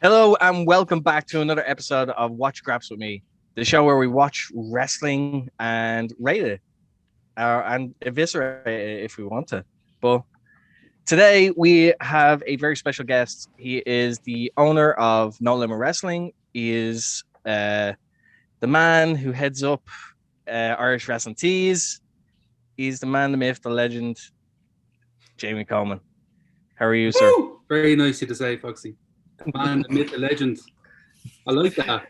Hello and welcome back to another episode of Watch Graps With Me, the show where we watch wrestling and rate it, and eviscerate it if we want to. But today we have a very special guest. He is the owner of No Limit Wrestling. He is the man who heads up Irish Wrestling Tees. He's the man, the myth, the legend, Jamie Colman. How are you, sir? Woo! Very nice of you to say, Foxy. The man, the myth, the legend. I like that.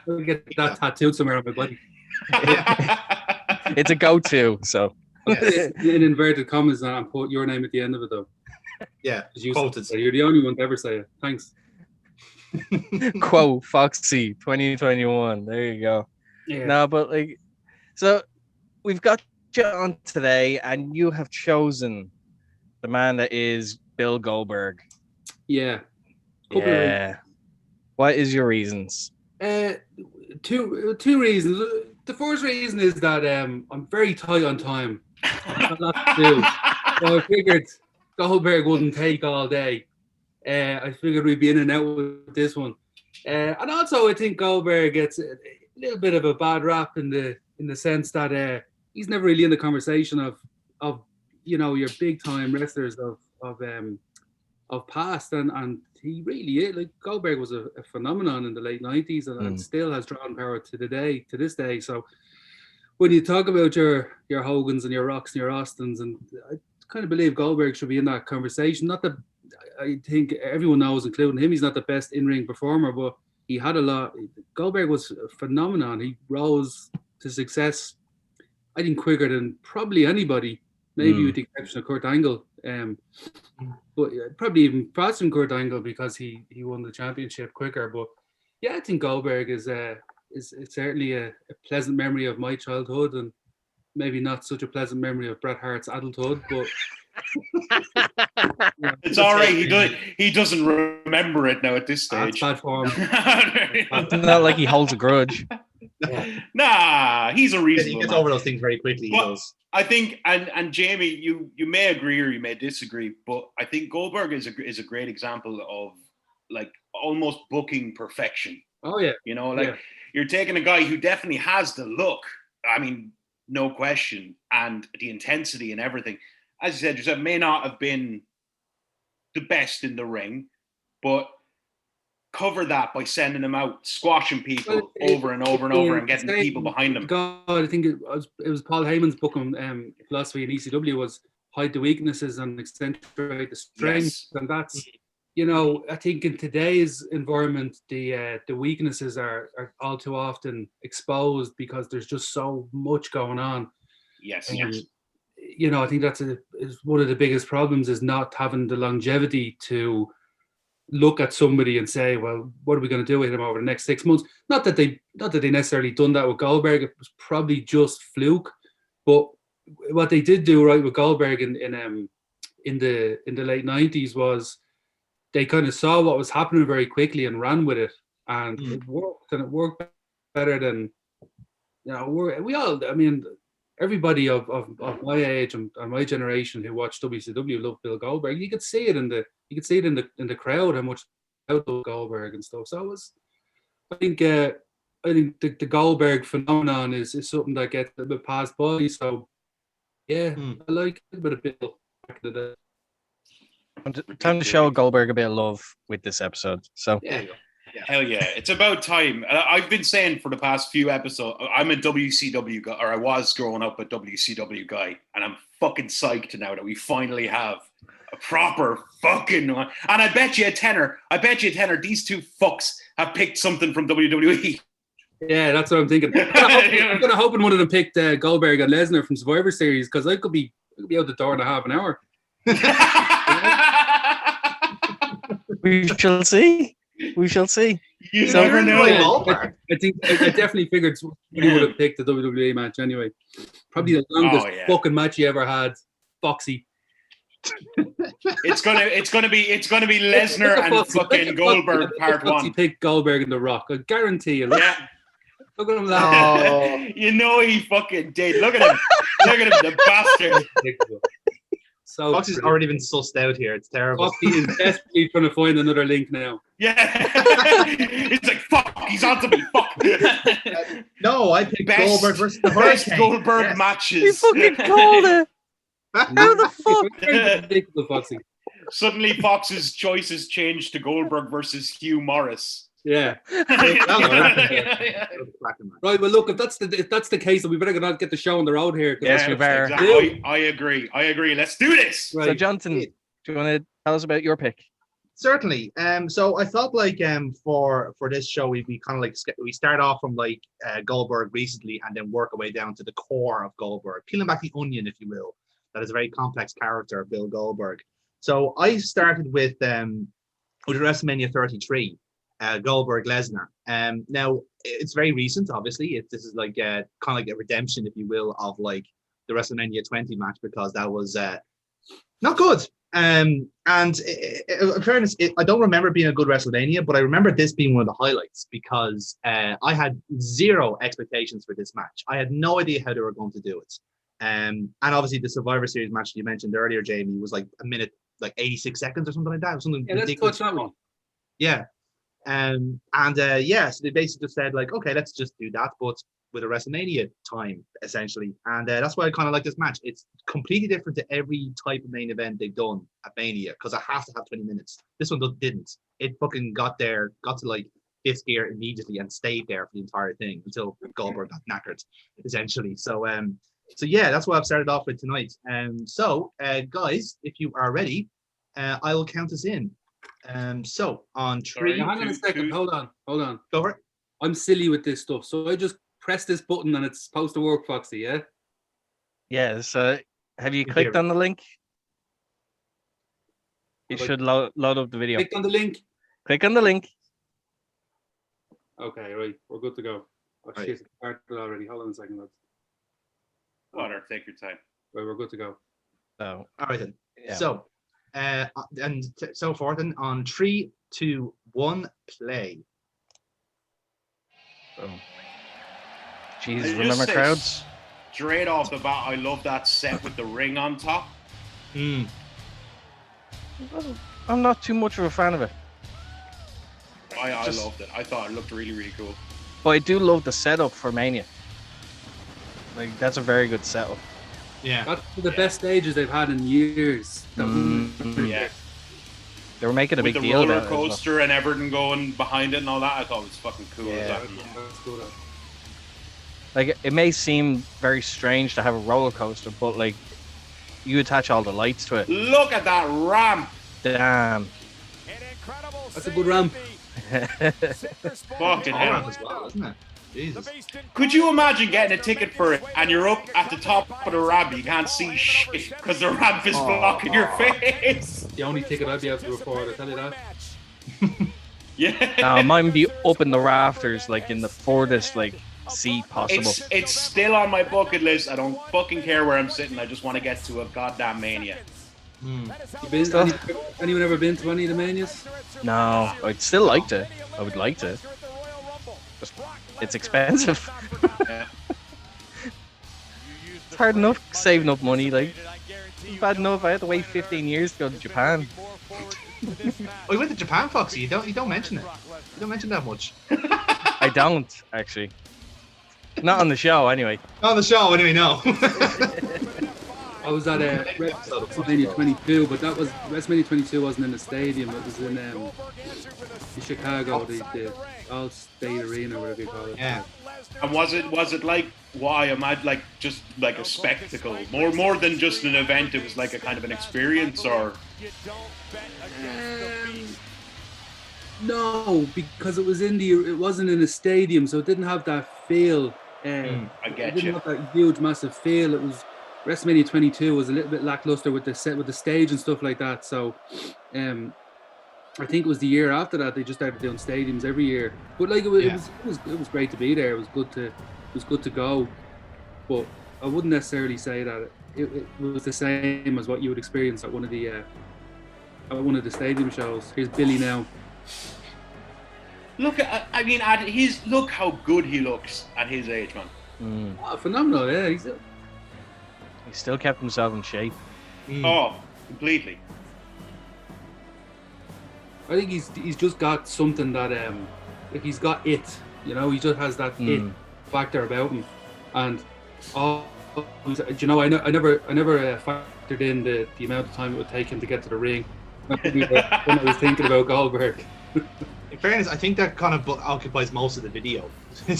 I'll get that tattooed somewhere on my body. It's a go-to, so. In inverted commas, and put your name at the end of it, though. Yeah, quoted. You're the only one to ever say it. Thanks. Quote Foxy 2021. There you go. Yeah. No, but so we've got you on today, and you have chosen the man that is Bill Goldberg. Yeah. Yeah. What is your reasons? Two reasons. The first reason is that I'm very tight on time. I've got a lot to do. So I figured Goldberg wouldn't take all day. I figured we'd be in and out with this one. And also I think Goldberg gets a little bit of a bad rap in the sense that he's never really in the conversation of your big time wrestlers of past, and he really is. Like, Goldberg was a phenomenon in the late 90s and still has drawn power to this day. So when you talk about your Hogans and your Rocks and your Austins, and I kind of believe Goldberg should be in that conversation. Not that I think everyone knows, including him, he's not the best in-ring performer, but he had a lot. Goldberg was a phenomenon. He rose to success, I think, quicker than probably anybody, maybe with the exception of Kurt Angle. But probably even faster than Kurt Angle because he won the championship quicker. But yeah, I think Goldberg is certainly a pleasant memory of my childhood, and maybe not such a pleasant memory of Bret Hart's adulthood. But it's all right. He doesn't remember it now at this stage. That's bad form. It's not like he holds a grudge. Yeah. Nah, he's a reasonable He gets man. over those things very quickly. He does. I think, and Jamie, you may agree or you may disagree, but I think Goldberg is a great example of like almost booking perfection. Oh yeah, you're taking a guy who definitely has the look. I mean, no question, and the intensity and everything. As you said yourself, may not have been the best in the ring, but cover that by sending him out, squashing people over and over and over, and getting people behind him. God, I think it was Paul Heyman's booking philosophy in ECW was hide the weaknesses and accentuate the strengths, and that's I think in today's environment the weaknesses are all too often exposed because there's just so much going on. Yes. I think that's is one of the biggest problems is not having the longevity to look at somebody and say, well, what are we going to do with him over the next 6 months? Not that they necessarily done that with Goldberg. It was probably just fluke. But what they did do right with Goldberg in the late 90s was they kind of saw what was happening very quickly and ran with it, and it worked. And it worked better than everybody of my age and my generation who watched WCW loved Bill Goldberg. You could see it in the crowd how much they loved Goldberg and stuff. So it was, I think the Goldberg phenomenon is something that gets a bit passed by. So yeah, I like a bit of Bill back in the day. Time to show Goldberg a bit of love with this episode. So yeah. Hell yeah, it's about time. I've been saying for the past few episodes, I'm a WCW guy, or I was growing up a WCW guy, and I'm fucking psyched now that we finally have a proper fucking one. And I bet you a tenner, these two fucks have picked something from WWE. Yeah, that's what I'm thinking. I'm gonna hoping one of them picked Goldberg and Lesnar from Survivor Series, because I could be out the door in a half an hour. We shall see. You never know. I think I definitely figured somebody would have picked the WWE match anyway. Probably the longest fucking match you ever had, Foxy. It's gonna be Lesnar and fucking Goldberg part one. Foxy picked Goldberg and The Rock. I guarantee you. Yeah. Look at him laughing. You know he fucking did. Look at him, the bastard. So Foxy's already been sussed out here. It's terrible. Foxy is desperately trying to find another link now. Yeah. It's like, fuck, he's onto me. Fuck. No, I picked Best- Goldberg versus the Best Hurricane. Goldberg Yes. matches. You fucking called it. How the fuck? Very predictable, Foxy. Suddenly, Fox's choices changed to Goldberg versus Hugh Morris. Yeah. Yeah. Right. Well, look, if that's the case, then we better get the show on the road here. 'cause- Yes, we better. Exactly. I agree. Let's do this. Right. So, Jonathan, do you want to tell us about your pick? Certainly. So I thought like for this show we kind of like we start off from like Goldberg recently and then work our way down to the core of Goldberg, peeling back the onion, if you will. That is a very complex character, Bill Goldberg. So I started with WrestleMania 33, Goldberg Lesnar. Now it's very recent, obviously. This is like kind of like a redemption, if you will, of like the WrestleMania 20 match because that was not good. And in fairness, I don't remember it being a good WrestleMania, but I remember this being one of the highlights because I had zero expectations for this match. I had no idea how they were going to do it. And obviously the Survivor Series match you mentioned earlier, Jamie, was like a minute, like 86 seconds or something like that. It was something ridiculous. Let's touch that one. Yeah. So they basically just said like, okay, let's just do that, but with a WrestleMania time, essentially. And that's why I kind of like this match. It's completely different to every type of main event they've done at Mania because I have to have 20 minutes. This one didn't. It fucking got to like fifth gear immediately and stayed there for the entire thing until Goldberg got knackered, essentially. So yeah, that's what I've started off with tonight. So guys, if you are ready, I will count us in. So on three. Hang on a second. Hold on. Go for it. I'm silly with this stuff, so I just press this button and it's supposed to work, Foxy. Yeah. Yeah. So, have you clicked on the link? You should load up the video. Click on the link. Click on the link. Okay, right. We're good to go. Oh, Right. shit, it started already. Hold on a second, lads. Water, take your time. Right, we're good to go. So, All right then. yeah. So so forth. And on 3, 2, 1, play. Boom. Jeez, I just remember say crowds? Straight off the bat, I love that set with the ring on top. I'm not too much of a fan of it, I Just- loved it. I thought it looked really, really cool. but I do love the setup for Mania. Like, that's a very good setup. Yeah. That's the best stages they've had in years. Yeah. They were making a With big the deal roller about it as well. coaster and everything going behind it and all that, I thought it was fucking cool. Yeah. That's good. Like, it may seem very strange to have a roller coaster, but like, you attach all the lights to it. Look at that ramp. Damn. That's a good ramp. Fucking All hell. around as well, isn't it? Jesus. Could you imagine getting a ticket for it and you're up at the top of the ramp, you can't see shit because the ramp is blocking your face? The only ticket I'd be able to afford, I tell you that. Yeah. Mine be up in the rafters, like in the furthest like seat possible. It's still on my bucket list. I don't fucking care where I'm sitting. I just want to get to a goddamn Mania. You been, anyone ever been to any of the Manias? No, I'd still like to. I would like to. Just, it's expensive. Yeah. It's hard enough saving up money. Like, it's bad enough. I had to wait 15 years to go to Japan. Oh, you went to Japan, Foxy. You don't mention it. You don't mention that much. I don't actually. Not on the show, anyway. On the show, anyway. No. I was at WrestleMania 22, but that was WrestleMania 22 wasn't in the stadium. It was in Chicago, the All State Arena, whatever you call it. Yeah. And was it like why am I like just like a spectacle? More than just an event, it was like a kind of an experience or No, because it wasn't in a stadium, so it didn't have that feel. I It get didn't you. have that huge, massive feel. It was WrestleMania 22 was a little bit lackluster with the stage and stuff like that. So, I think it was the year after that they just started doing stadiums every year. But like it was great to be there. It was good to go. But I wouldn't necessarily say that it was the same as what you would experience at one of the stadium shows. Here's Billy now. Look at look how good he looks at his age, man. Oh, phenomenal! Yeah, He still kept himself in shape. Oh, completely. I think he's just got something that like he's got it, you know. He just has that it factor about him, and you know, I never factored in the amount of time it would take him to get to the ring when I was thinking about Goldberg. In fairness, I think that kind of occupies most of the video. I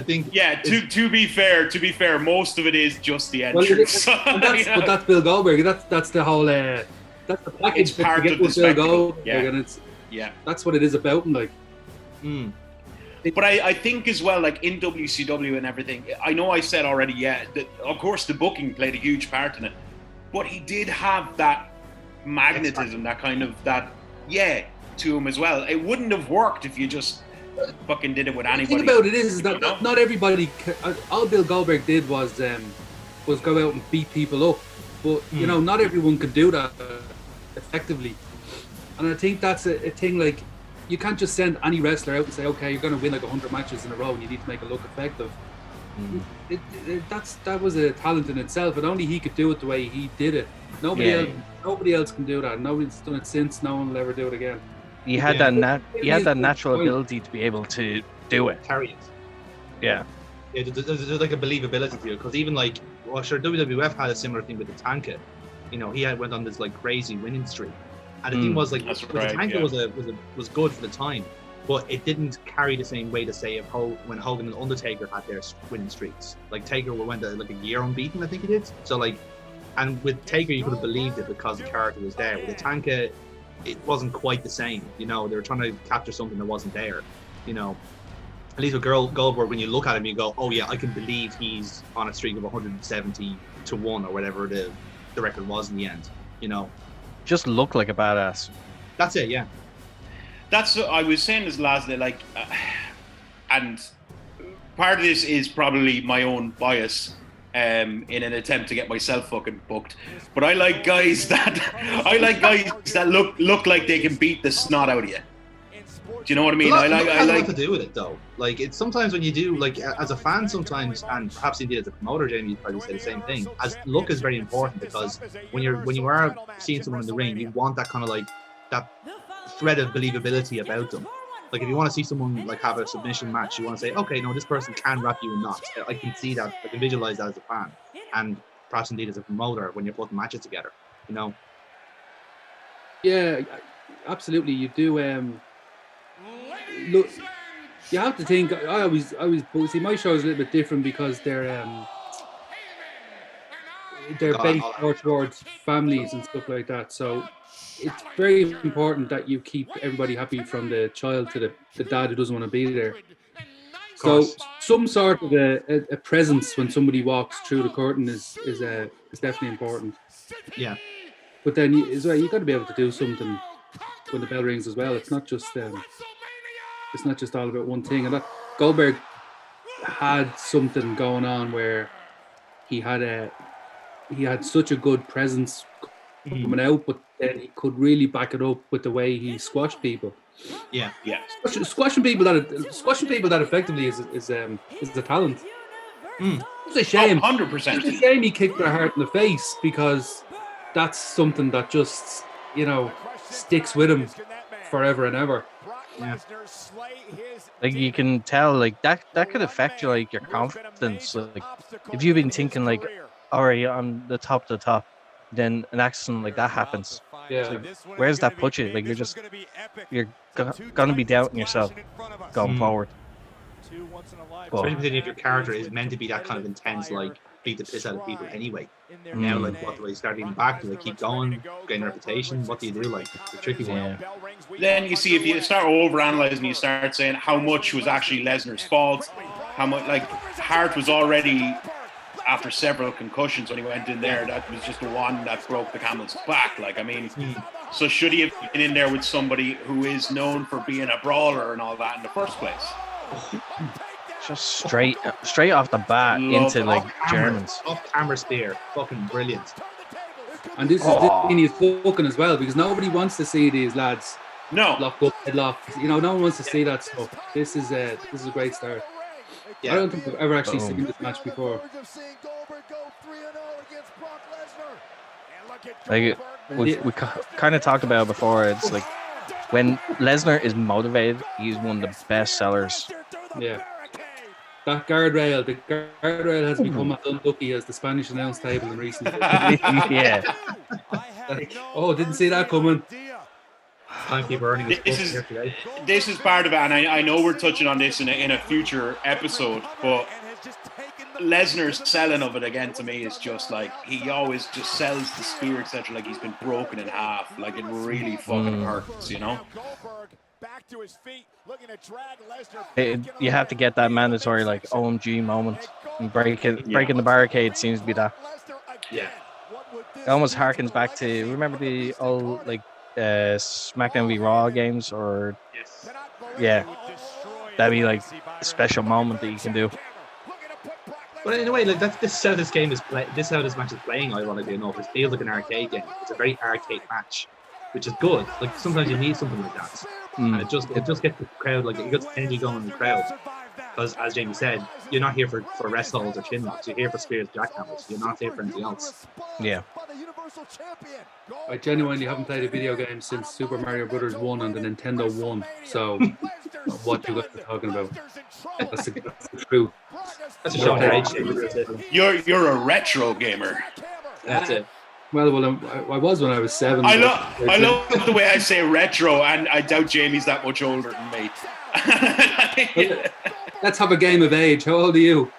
think. Yeah. To be fair, most of it is just the entrance. But that's Bill Goldberg. That's the whole. That's the package. It's part of the Bill spectacle. Goldberg, Yeah. And that's what it is about him. Like. But I think as well, like in WCW and everything, I know I said already, that of course the booking played a huge part in it, but he did have that magnetism, that kind of to him as well. It wouldn't have worked if you just fucking did it with anybody. The thing about it is that not everybody. All Bill Goldberg did was go out and beat people up, but you know, not everyone could do that effectively. And I think that's a thing. Like, you can't just send any wrestler out and say, okay, you're going to win like 100 matches in a row and you need to make it look effective. That was a talent in itself, and only he could do it the way he did it. Nobody else can do that. Nobody's done it since. No one will ever do it again. He had that natural ability to be able to do it. Carry it. Yeah. Yeah, there's like a believability to it, because even like, well, sure, WWF had a similar thing with the Tanka. You know, he went on this like crazy winning streak, and the thing was like, the Tanka was good for the time, but it didn't carry the same weight as say when Hogan and Undertaker had their winning streaks. Like Taker went like a year unbeaten, I think he did. So like, and with Taker you could have believed it because the character was there. With the Tanka, it wasn't quite the same. You know, they were trying to capture something that wasn't there. You know, at least with Goldberg, when you look at him, you go, oh yeah, I can believe he's on a streak of 170 to 1 or whatever the record was in the end. You know, just look like a badass. That's it. Yeah. That's what I was saying this last day, like, and part of this is probably my own bias in an attempt to get myself fucking booked. But I like guys that look like they can beat the snot out of you. Do you know what I mean? I like to do with it though. Like, it's sometimes when you do, like, as a fan sometimes, and perhaps indeed as a promoter, Jamie, you'd probably say the same thing. As look is very important, because when you are seeing someone in the ring, you want that kind of like that thread of believability about them. Like, if you want to see someone like have a submission match, you want to say, okay, no, this person can wrap you in knots. I can see that. I can visualize that as a fan, and perhaps indeed as a promoter when you're putting matches together. You know. Yeah, absolutely. You do. Look, you have to think. I always see my show is a little bit different because they're based more towards families and stuff like that. So it's very important that you keep everybody happy, from the child to the dad who doesn't want to be there. So some sort of a presence when somebody walks through the curtain is definitely important. Yeah. But then as well, you got to be able to do something when the bell rings as well. It's not just all about one thing. And that Goldberg had something going on where he had such a good presence coming out, but then he could really back it up with the way he squashed people. Yeah. Squashing people that effectively is a talent. It's a shame. 100%. It's a shame he kicked their heart in the face, because that's something that just, you know, sticks with him forever and ever. Yeah. Like, you can tell, like, that could affect you, like, your confidence. Like, if you've been thinking like, all right, I'm the top, then an accident like that happens. Yeah. Like, where does that put you? Like, you're gonna be doubting yourself going forward. Especially if your character is meant to be that kind of intense, like beat the piss out of people anyway. Now, like, what do they start eating back? Do they keep going, gain a reputation? What do you do? Like, the tricky one. Yeah. Then you see, if you start overanalyzing, you start saying how much was actually Lesnar's fault, how much, like, Hart was already, after several concussions when he went in there, that was just the one that broke the camel's back. Like, I mean, so should he have been in there with somebody who is known for being a brawler and all that in the first place? Just straight off the bat into like Germans. Off camera spear, fucking brilliant. And this is the thing he's booking as well, because nobody wants to see these lads lock up, headlock. You know, no one wants to see that stuff. This is a great start. Yeah. I don't think I've ever actually seen this match before. Like we kind of talked about it before. It's like when Lesnar is motivated, he's one of the best sellers. Yeah. That guardrail, the guardrail has become as unlucky as the Spanish announce table in recent days. Yeah. Like, oh, didn't see that coming. Timekeeper earning his This bucks is- here today. This is part of it, and I know we're touching on this in a future episode, but Lesnar's selling of it again to me is just like he always just sells the spear, etc. Like he's been broken in half. Like it really fucking hurts, you know. You have to get that mandatory like OMG moment. And breaking the barricade seems to be that. Yeah. It almost harkens back to remember the old like SmackDown v Raw games or Yes. yeah. That'd be like a special moment that you can do. But in a way, like this is how this game is this is how this match is playing. Ironically enough, it feels like an arcade game. It's a very arcade match, which is good. Like sometimes you need something like that, and it just gets the crowd like it gets energy going in the crowd. Because as Jamie said, you're not here for rest holds or chin locks. You're here for spears, jackhammers. You're not here for anything else. Yeah. I genuinely haven't played a video game since Super Mario Brothers 1 on the Nintendo 1. So, what you guys are talking about? That's the truth. That's a short age. You're a retro gamer. That's it. Well, I was when I was 7. I love the way I say retro, and I doubt Jamie's that much older than me. Let's have a game of age. How old are you?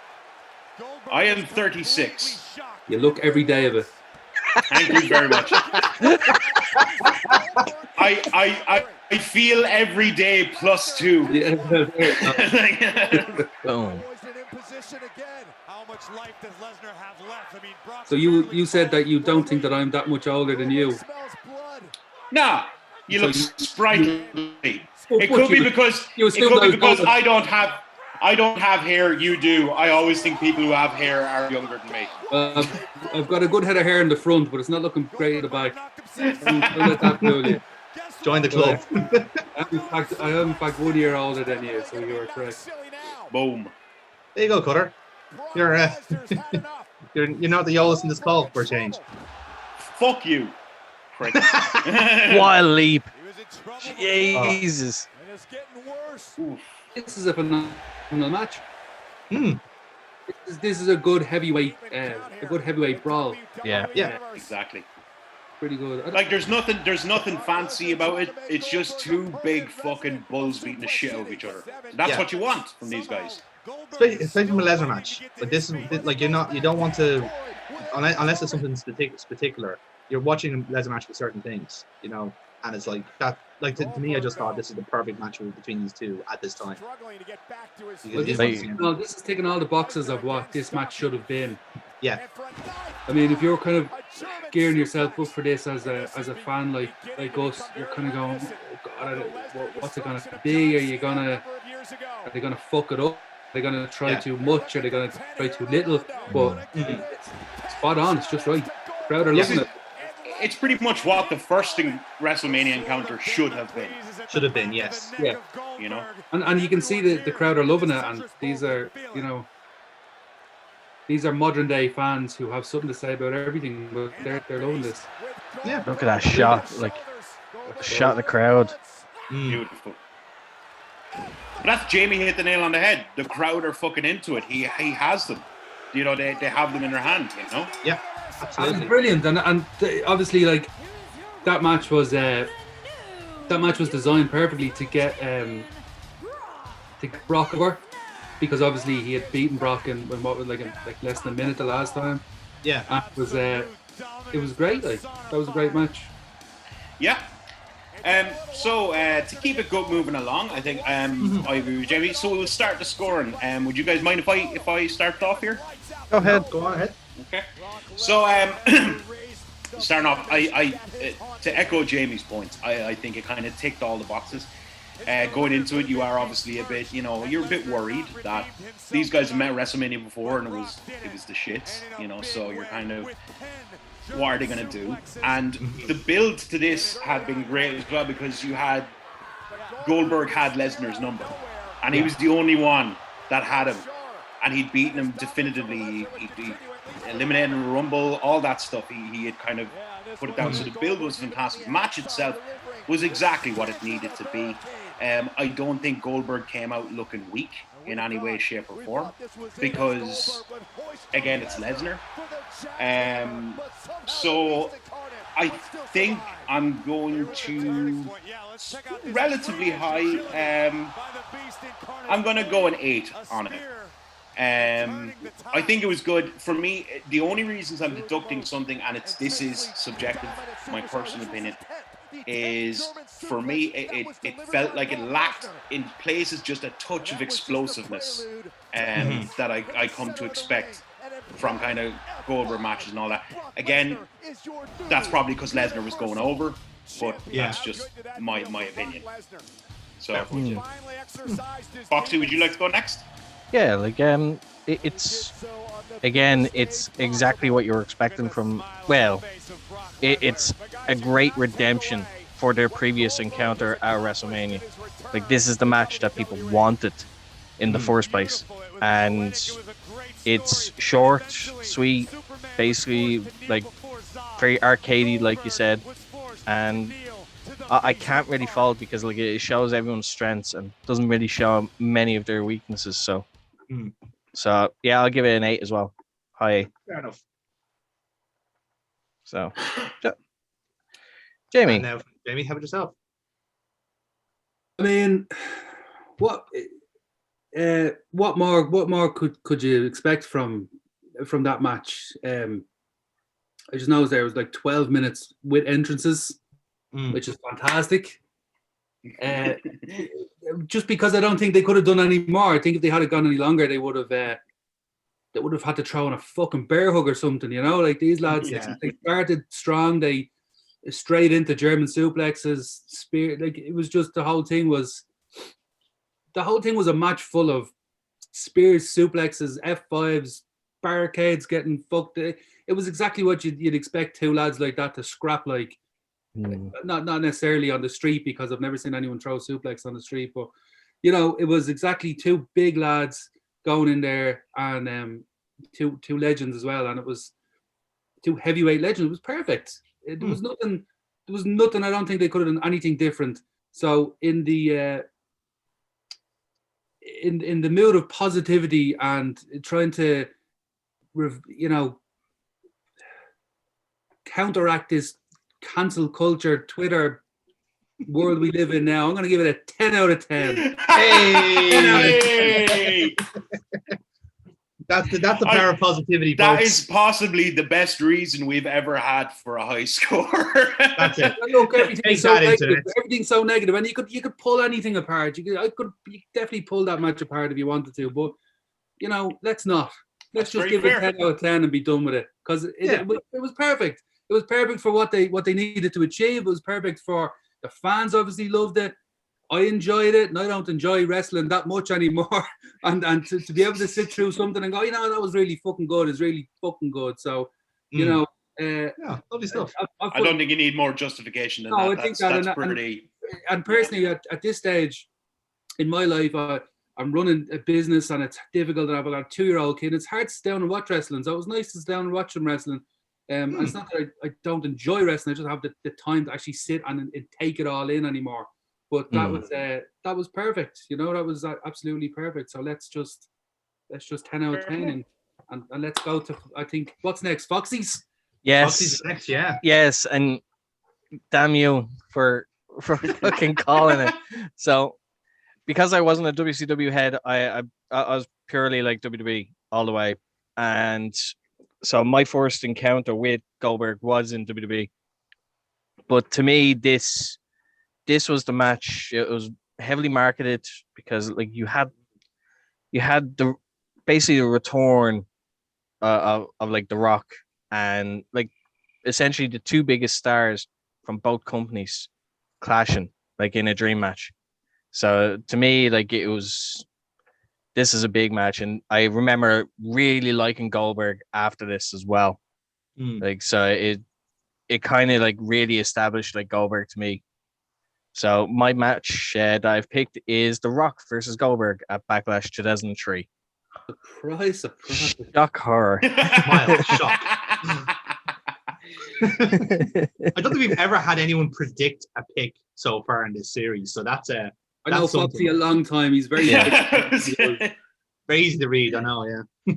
I am 36. You look every day of it. Thank you very much. I feel every day +2. Yeah. Boom. So you said that you don't think that I'm that much older than you. Nah, you So look you- sprightly. Well, It could be you- because you still don't because know. I don't have hair. You do. I always think people who have hair are younger than me. I've got a good head of hair in the front, but it's not looking great at the back. I'll let that fool you. Join the club. I am in fact 1 year older than you, so you are correct. Boom. There you go, Cutter. You're you're not the oldest in this call for a change. Fuck you, prick. What a leap. Jesus. This is a phenomenal match. Hmm. This is a good heavyweight brawl. Yeah. Yeah. Exactly. Pretty good. Like there's nothing fancy about it. It's just two big fucking bulls beating the shit out of each other. That's Yeah. what you want from these guys. Especially from a Lesnar match. Like this is like you don't want to unless it's something particular. You're watching a Lesnar match for certain things, you know, and it's like that. Like to me, I just thought this is the perfect match between these two at this time. Well, this is taking all the boxes of what this match should have been. Yeah. I mean, if you're kind of gearing yourself up for this as a fan like us, you're kind of going, oh God, what's it gonna be? Are they gonna fuck it up? Are they gonna try too much? Are they gonna try too little? But it's spot on. It's just right. Crowd are loving it. It's pretty much what the first WrestleMania encounter should have been. Should have been, yes. Yeah. You know. And you can see the crowd are loving it, and these are modern day fans who have something to say about everything, but they're loving this. Yeah. Look at that shot. Like shot in the crowd. Beautiful. But that's Jamie hit the nail on the head. The crowd are fucking into it. He has them. You know, they have them in their hand, you know? Yeah. And Absolutely. brilliant, and obviously, like that match was designed perfectly to get Brock over, because obviously he had beaten Brock in what was like less than a minute the last time. Yeah. And it was great. Like that was a great match. Yeah. So to keep it good moving along, I think I agree with Jamie. So we'll start the scoring. Would you guys mind if I start off here? Go ahead. Go on ahead. Okay. So starting off, I to echo Jamie's points, I think it kind of ticked all the boxes. Going into it, you are obviously a bit, you're a bit worried that these guys have met WrestleMania before and it was the shits, so you're kind of, what are they going to do? And the build to this had been great as well, because Goldberg had Lesnar's number, and he was the only one that had him, and he'd beaten him definitively. He eliminated him in the Rumble, all that stuff. He had kind of put it down. So the build was fantastic. The match itself was exactly what it needed to be. I don't think Goldberg came out looking weak in any way, shape, or form, because again, it's Lesnar. So I think I'm going to relatively high. I'm going to go an 8 on it. I think it was good for me. The only reasons I'm deducting something, and this is subjective, my personal opinion, is for me it felt like it lacked in places just a touch of explosiveness that I come to expect from kind of Goldberg matches and all that. Again, that's probably because Lesnar was going over, but that's just my opinion. So, Foxy, would you like to go next? Yeah, like it's exactly what you were expecting from. Well, it's a great redemption for their previous encounter at WrestleMania. Like, this is the match that people wanted in the first place, and it's short, sweet, basically like very arcadey, like you said, and I can't really fault it because like it shows everyone's strengths and doesn't really show many of their weaknesses. So, so yeah, I'll give it an 8 as well. High. Fair enough. So, Jamie. And now, Jamie, how about yourself? I mean, what more could you expect from that match? I just noticed there was like 12 minutes with entrances, which is fantastic. Just because I don't think they could have done any more. I think if they had gone any longer, they would have had to throw in a fucking bear hug or something. You know, like these lads, they started strong. They straight into German suplexes, spear. Like it was just the whole thing was a match full of spears, suplexes, F5s, barricades getting fucked. It was exactly what you'd expect two lads like that to scrap, like not necessarily on the street, because I've never seen anyone throw suplex on the street, but you know, it was exactly two big lads going in there, and two legends as well, and it was two heavyweight legends. It was perfect. There was nothing. I don't think they could have done anything different. So in the in the mood of positivity and trying to, counteract this cancel culture Twitter world we live in now, I'm going to give it a 10 out of 10. Hey! That's the power of positivity. That folks. is possibly the best reason we've ever had for a high score. That's it. Look, everything's so negative, and you could pull anything apart. You could definitely pull that match apart if you wanted to, but let's not. Let's just give it 10 out of 10 and be done with it, because it was perfect. It was perfect for what they needed to achieve. It was perfect for the fans. Obviously loved it. I enjoyed it, and I don't enjoy wrestling that much anymore. And to be able to sit through something and go, that was really fucking good. It's really fucking good. So, lovely stuff. I don't think you need more justification than that. I think that's pretty. And personally, at this stage in my life, I'm running a business, and it's difficult. And I've got a 2-year-old kid. It's hard to sit down and watch wrestling. So it was nice to sit down and watch some wrestling. And it's not that I don't enjoy wrestling. I just have the time to actually sit and take it all in anymore. But that was perfect. That was absolutely perfect. So let's just 10 out of 10 and let's go to, I think, what's next? Foxy's? Yes. Foxy's next, yeah. Yes, and damn you for fucking calling it. So because I wasn't a WCW head, I was purely like WWE all the way. And so my first encounter with Goldberg was in WWE. But to me, this was the match. It was heavily marketed because like you had the basically the return of like The Rock and like essentially the two biggest stars from both companies clashing like in a dream match. So to me, like this is a big match, and I remember really liking Goldberg after this as well. Like so it kind of like really established like Goldberg to me. So my match that I've picked is The Rock versus Goldberg at Backlash 2003. Surprise. Shock horror. Mild shock. I don't think we've ever had anyone predict a pick so far in this series. So that's I know that's Foxy a something. long time. He's very Very easy to read. I know, yeah.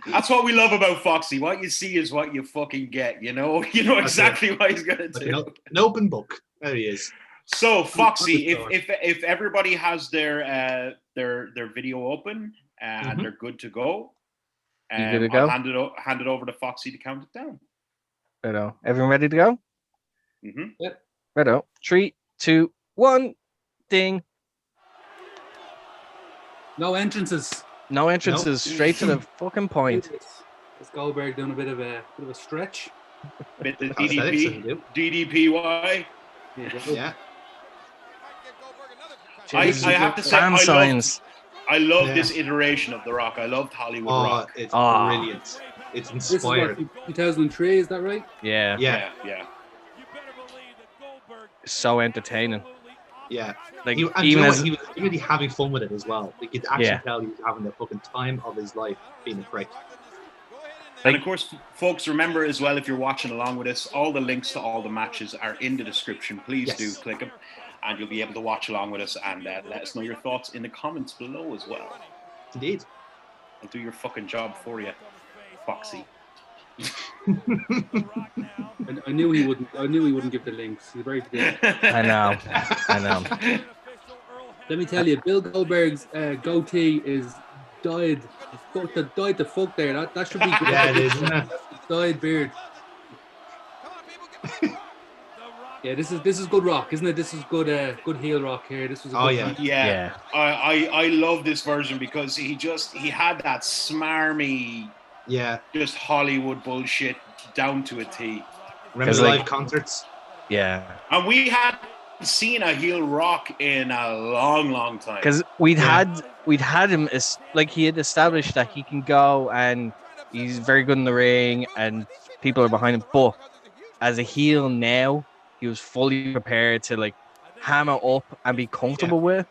That's what we love about Foxy. What you see is what you fucking get. You know exactly what he's gonna Like do. an open book. There he is. So Foxy, if everybody has their video open and they're good to go, You good to go? I'll hand it over to Foxy to count it down. Righto. Everyone ready to go? Mm-hmm. Yep. Righto. 3, 2, 1. Ding. No entrances. No entrances. Nope. Straight to the fucking point. Is Goldberg doing a bit of a stretch? Bit of Prosthetics, DDP, I do. DDPY. Yeah. I have to say, Fan signs. I love Yeah. this iteration of The Rock. I loved Hollywood Oh, Rock. it's Ah. brilliant. It's This is what, inspired. 2003, is that right? Yeah. Yeah, Yeah. So entertaining. yeah. Like And even you know as what? He was really having fun with it as well. You could actually Yeah. tell he was having the fucking time of his life being a prick. And of course, folks, remember as well, if you're watching along with us, all the links to all the matches are in the description. Please Yes. do click them, and you'll be able to watch along with us and let us know your thoughts in the comments below as well. Indeed. I'll do your fucking job for you, Foxy. I knew he wouldn't. I knew he wouldn't give the links. He's very good. I know. Let me tell you, Bill Goldberg's goatee is dyed. Dyed the fuck there. That should be good. Yeah, it is, isn't it? Dyed beard. Yeah, this is good rock, isn't it? This is good heel rock here. This was a Oh, good yeah. match. Yeah. I love this version because he had that smarmy, Yeah. just Hollywood bullshit down to a T. Remember 'Cause, the like- live concerts? Yeah. And we hadn't seen a heel Rock in a long time. Because we'd Yeah. had him as like he had established that he can go and he's very good in the ring and people are behind him. But as a heel now, he was fully prepared to like hammer up and be comfortable with.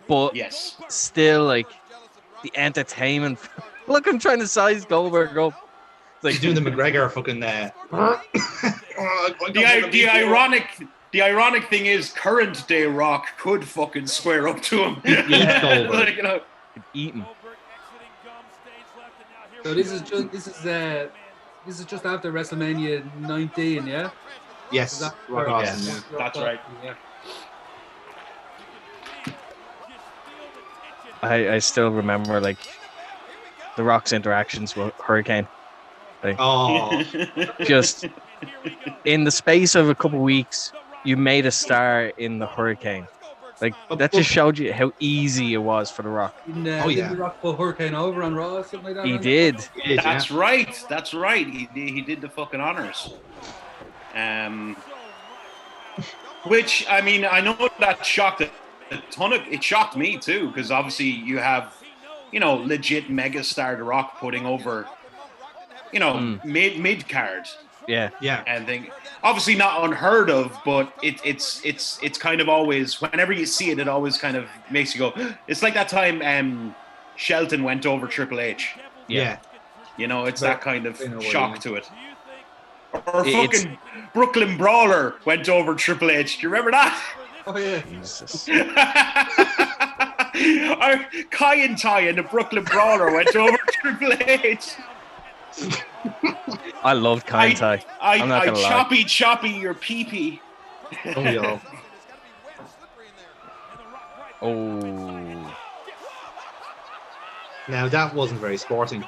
But Yes. still, like the entertainment. Look, I'm trying to size Goldberg up. It's Like doing the McGregor fucking. The ironic thing is, current day Rock could fucking square up to him. Eat Goldberg. Like, you know, Eating. So this is just after WrestleMania 19, yeah. Yes. Is that Rock correct? Austin, Yes. yeah. That's right. Yeah. I still remember like the Rock's interactions with Hurricane. Oh, Just in the space of a couple of weeks, you made a star in the Hurricane. Like that just showed you how easy it was for the Rock. Didn't, Oh, yeah. didn't Rock put Hurricane over on Raw or something like that? He man? did. it is, yeah. That's right. That's right. He did the fucking honors. Which, I mean, I know that shocked a ton of. It shocked me too, because obviously you have, legit megastar The Rock putting over, mid card Yeah. Yeah. and thing. Obviously not unheard of, but it's kind of always, whenever you see it, it always kind of makes you go. It's like that time Shelton went over Triple H. Yeah. It's that kind of I know what you shock mean. to it. Or It's- fucking Brooklyn Brawler went over Triple H. Do you remember that? Oh yeah. Jesus. Or Kai and Ty and the Brooklyn Brawler went over Triple H. I loved Kai. I'm not I gonna lie. choppy your pee-pee. Oh, yeah. Oh. Now that wasn't very sporting.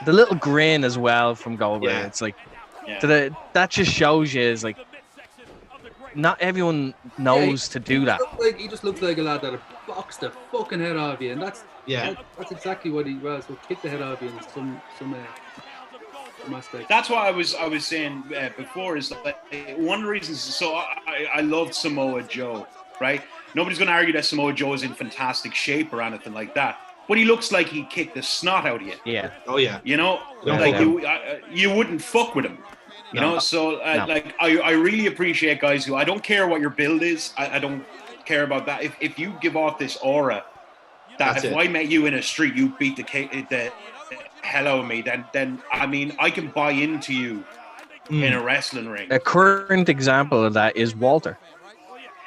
The little grin as well from Goldberg. Yeah. It's like Yeah. that just shows you is like not everyone knows to do that. He just looks like a lad that boxed the fucking head off you, and that's exactly what he was. Will kick the head off you in some aspect. That's what I was saying before, is that one of the reasons. So I loved Samoa Joe, right? Nobody's going to argue that Samoa Joe is in fantastic shape or anything like that, but he looks like he'd kick the snot out of you. Yeah. Oh, yeah. Don't fuck you wouldn't fuck with him. No. So No. I really appreciate guys who, I don't care what your build is. I don't care about that. If you give off this aura that That's if it. I met you in a street, you beat the hell out of me, then I mean, I can buy into you in a wrestling ring. A current example of that is Walter.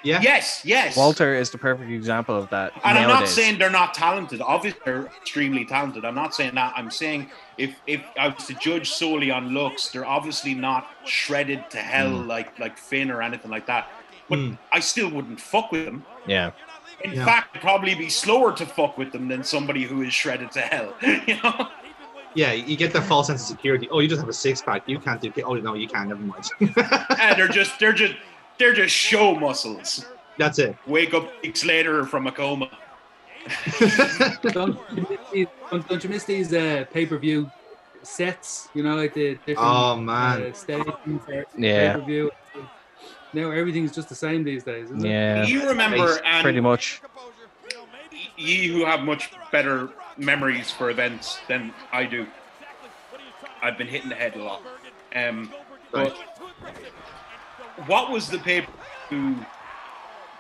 Yeah. Yes. Walter is the perfect example of that. And I'm not nowadays. saying they're not talented. Obviously, they're extremely talented. I'm not saying that. I'm saying if I was to judge solely on looks, they're obviously not shredded to hell like Finn or anything like that. But I still wouldn't fuck with them. Yeah. In fact, I'd probably be slower to fuck with them than somebody who is shredded to hell. You know? Yeah, you get that false sense of security. Oh, you just have a six-pack. You can't do. Oh no, you can. Never mind. And they're just show muscles. That's it. Wake up weeks later from a coma. Don't you miss these pay-per-view sets? You know, like the different Oh man. stadiums for Yeah. pay-per-view. Now everything's just the same these days, isn't it? Yeah. You remember, and Pretty much. ye who have much better memories for events than I do. I've been hitting the head a lot. But what was the pay-per-view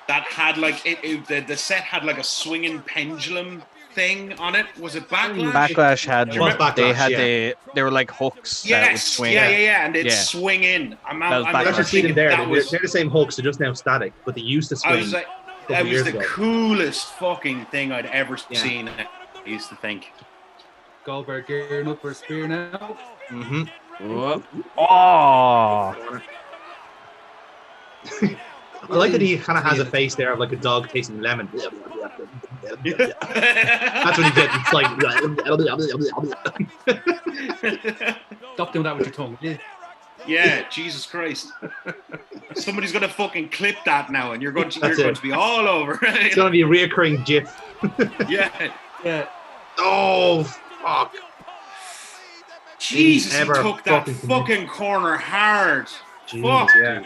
that had like the set had like a swinging pendulum thing on it? Was it Backlash? Backlash had Backlash, they were like hooks that would Yes, swing. yeah, and they'd Yeah. swing in. I'm That was I'm Backlash. I've actually seen them there. that was, They're the same hooks. They're just now static, but they used to I swing. was like, couple that was years the ago. coolest fucking thing I'd ever Yeah. seen. I used to think. Goldberg gearing up for a spear now. Mm-hmm. Oh. I like that he kind of has a face there of like a dog tasting lemon. That's what he gets. It's like. Stop doing that with your tongue. Yeah. Yeah, Jesus Christ. Somebody's gonna fucking clip that now, and you're going That's it. to be all over. It's gonna be a reoccurring gif. Yeah. Yeah. Oh fuck! Jesus, he Ever took that fucking fucking corner hard. Jeez, Fuck. yeah.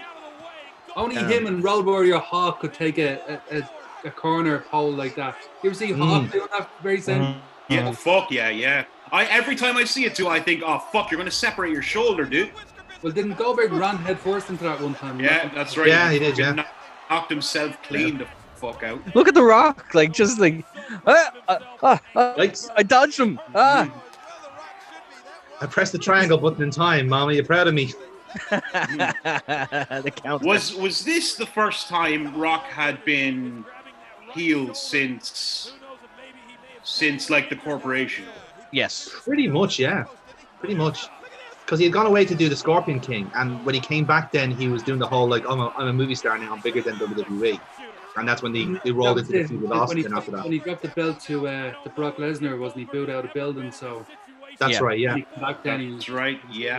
Only Yeah. him and Road Warrior Hawk could take a corner pole like that. You ever see Hawk doing that very same? Yeah, fuck yeah. Every time I see it too, I think, oh fuck, you're gonna separate your shoulder, dude. Well, didn't Goldberg run head first into that one time? Yeah, that's right. Yeah, he did, yeah. Knocked himself clean the fuck out. Look at the Rock, like just like Yikes. I dodged him. I pressed the triangle button in time. Mama, you proud of me? The count. Was this the first time Rock had been heel since like the corporation? Yes. Pretty much, yeah. Pretty much. Because he had gone away to do the Scorpion King, and when he came back, then he was doing the whole like, I'm a movie star now, I'm bigger than WWE, and that's when they rolled into the feud with Austin after that. When he dropped the belt to Brock Lesnar, wasn't he booed out of the building? So That's Yeah. right, yeah. when he came back then, he was That's right, yeah.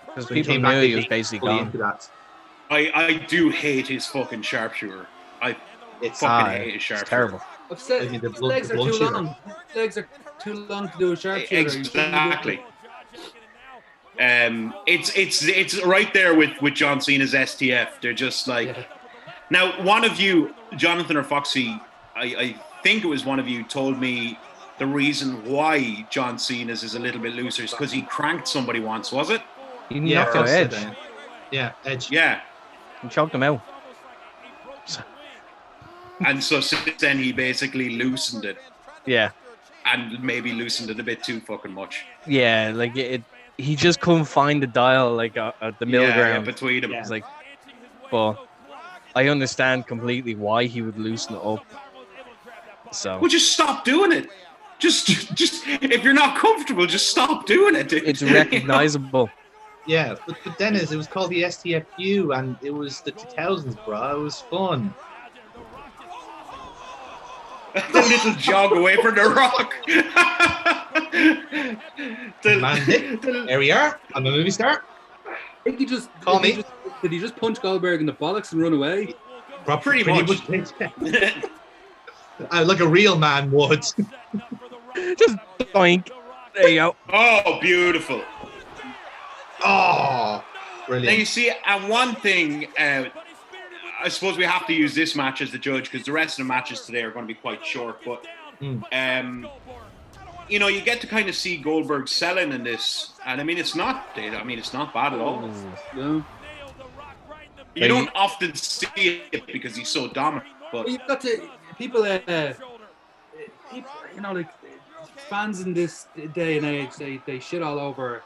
Because When he people came back, knew they he was leaned basically fully gone. into that. I do hate his fucking sharpshooter. I It's fucking Ah, hate his it's sharpshooter. terrible. upset. I mean, the His blood- legs the are blood too sugar. long. His legs are too long to do a sharpshooter. Exactly. It's right there with John Cena's STF. They're just like. Yeah. Now, one of you, Jonathan or Foxy, I think it was one of you, told me the reason why John Cena's is a little bit looser is because he cranked somebody once, was it? He Yeah, knocked out that's Edge. it, yeah, Edge. Yeah. He choked him out. And so since then, he basically loosened it Yeah. and maybe loosened it a bit too fucking much. Yeah, like he just couldn't find the dial like at the middle Yeah, ground. between them. It's like, but I understand completely why he would loosen it up. So Well, just stop doing it. Just if you're not comfortable, just stop doing it. Dude. it's recognizable. Yeah, but Dennis, it was called the STFU, and it was the 2000s, bro. It was fun. The little jog away from the Rock. Man, Dick, there we are. I'm a movie star. I think he just Call did he me. just- Did he just punch Goldberg in the bollocks and run away? Pretty much. Like a real man would. Just doink. There you go. Oh, beautiful. Oh, Now brilliant. you see, and one thing, I suppose we have to use this match as the judge because the rest of the matches today are going to be quite short. But you know, you get to kind of see Goldberg selling in this, and I mean, it's not bad at all. No. You don't often see it because he's so dominant. But Well, you've got to people, you know, like fans in this day and age, they shit all over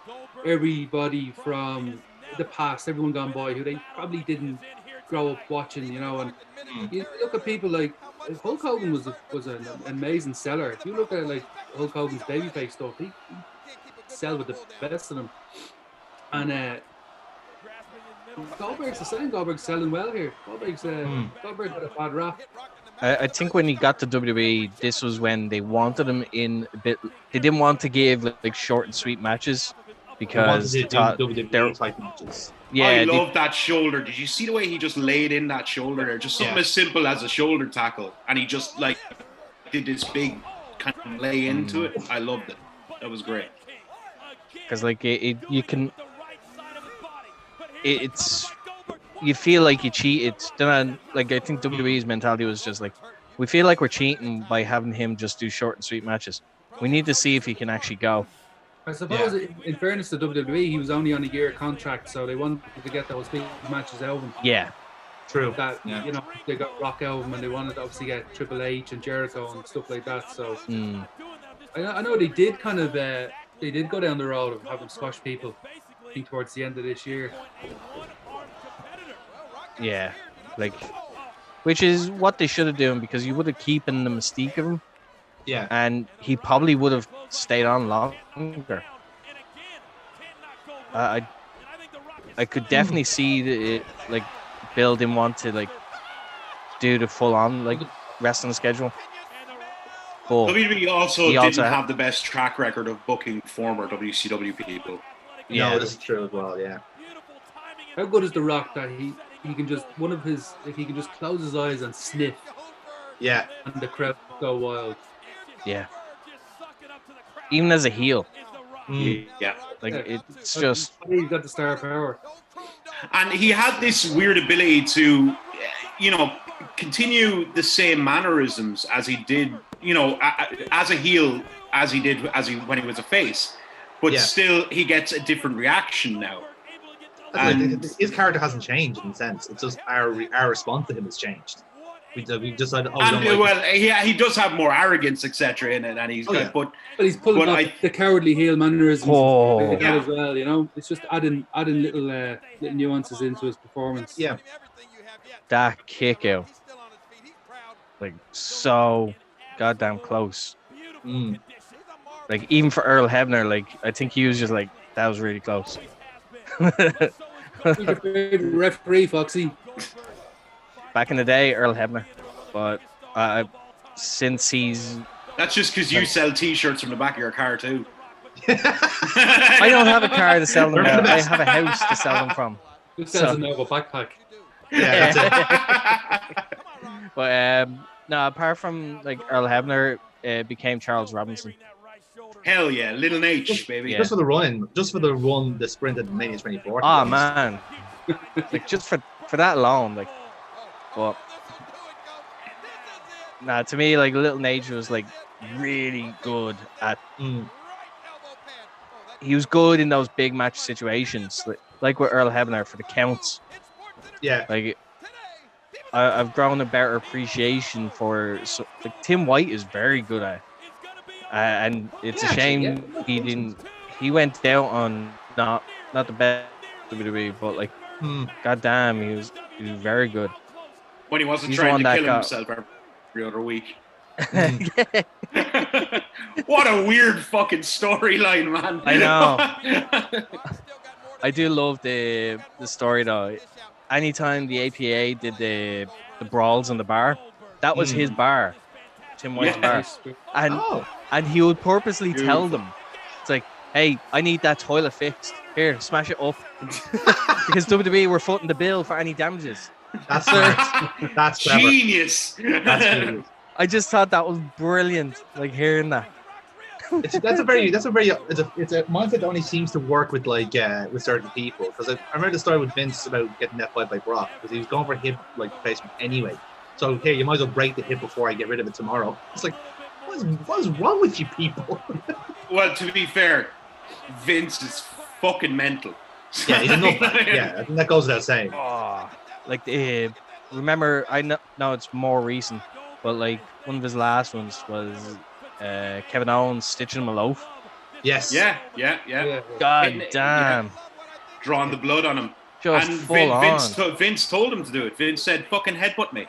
everybody from the past, everyone gone by who they probably didn't grow up watching, you know. And you look at people like Hulk Hogan was an amazing seller. If you look at like Hulk Hogan's babyface stuff, he sell with the best of them. And Goldberg's the same. Goldberg's selling well here. Goldberg got a bad rap. I think when he got to WWE, this was when they wanted him in a bit. They didn't want to give like short and sweet matches because they they thought WWE type matches. yeah, I love that shoulder. Did you see the way he just laid in that shoulder there? Just something as simple as a shoulder tackle, and he just like did this big kind of lay into it. I loved it. That was great. because like you can. It's you feel like you cheated. Then like I think WWE's mentality was just like we feel like we're cheating by having him just do short and sweet matches. We need to see if he can actually go. I suppose, in fairness to WWE, he was only on a year contract, so they wanted to get those big matches out of him. Yeah, True. That you know, they got Rock out of him, and they wanted to obviously get Triple H and Jericho and stuff like that. So I know they did kind of they did go down the road of having squash people. I think towards the end of this year. yeah, like which is what they should have done because you would have keeping the mystique of him. Yeah. And he probably would have stayed on longer. I could definitely see it like Bill didn't want to like do the full on like wrestling schedule. But WWE also he didn't also have the best track record of booking former WCW people. yeah, No, this is true as well. Yeah. How good is The Rock that he can just he can just close his eyes and sniff, Yeah. and the crowd go wild. yeah. Even as a heel, Yeah. like Yeah. it's just He's got the star power. And he had this weird ability to, you know, continue the same mannerisms as he did, you know, as a heel, as he did when he was a face. But still, he gets a different reaction now. Like, his character hasn't changed in a sense. It's just our response to him has changed. We decided, we don't like he does have more arrogance, etc. in it, and he's good. But he's pulling off the cowardly heel mannerisms like that yeah. as well. You know, it's just adding little nuances into his performance. Yeah. that kick out, like so goddamn close. Like even for Earl Hebner, like I think he was just like that was really close. Who's your favorite referee, Foxy? Back in the day, Earl Hebner, but since he's That's just because you sell T-shirts from the back of your car too. I don't have a car to sell them out. I have a house to sell them from. Who sells a Nova backpack? Yeah, that's it. But no, apart from like Earl Hebner, became Charles Robinson. Hell yeah, Little H, baby. Yeah. Just for the run, the sprint at Mania 24. Oh man, like just for that alone, like, but nah, to me, like Little Nate was like really good at. He was good in those big match situations, like with Earl Hebner for the counts. Yeah, like I've grown a better appreciation for. Like Tim White is very good at. And it's a shame he didn't. He went down on not the best WWE, but like, goddamn, he was very good. When he wasn't He's trying the one to kill that himself every other week. What a weird fucking storyline, man. I know. I do love the story though. Anytime the APA did the brawls in the bar, that was his bar, Tim White's bar, and he would purposely tell them, it's like, hey, I need that toilet fixed. Here, smash it up. Because WWE were footing the bill for any damages. that's that's clever. Genius. That's genius. I just thought that was brilliant, like hearing that. It's a mindset that only seems to work with with certain people. Because I remember the story with Vince about getting that fight by Brock because he was going for hip replacement anyway. So here, you might as well break the hip before I get rid of it tomorrow. It's like, what is wrong with you people? Well, to be fair, Vince is fucking mental. Yeah, he's a nutbag. Yeah, I think that goes without saying. Oh, like remember, I know it's more recent, but like one of his last ones was Kevin Owens stitching him a loaf. Yes. Yeah. God Hitting it, damn. drawing the blood on him. Just And full on. Vince told him to do it. Vince said, "Fucking headbutt me,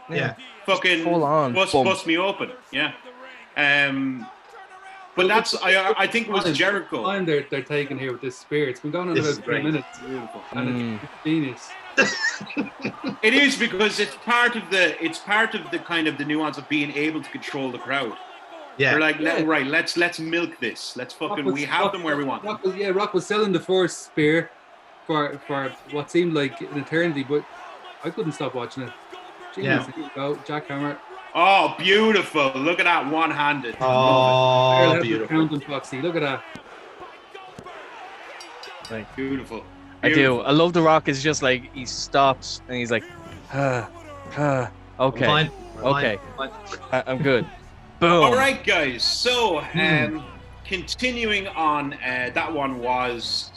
Yeah. fucking full on. bust me open." Yeah. But that's I think it was Jericho. Time they're taking here with this spear. It's been going on This is about 3 great. minutes. Beautiful. And it's genius. It is because it's part of the kind of the nuance of being able to control the crowd. Yeah. They're like, right, let's milk this. Let's fucking we have them where we want them. Rock was selling the first spear for what seemed like an eternity, but I couldn't stop watching it. Genius. Here you go, jackhammer. Oh, beautiful! Look at that one-handed. Oh, beautiful. Counting Foxy. Look at that. Like, Beautiful. I do. I love The Rock. Is just like he stops and he's like, okay, Fine. okay, Fine. I'm good. Boom. All right, guys. So, continuing on, that one was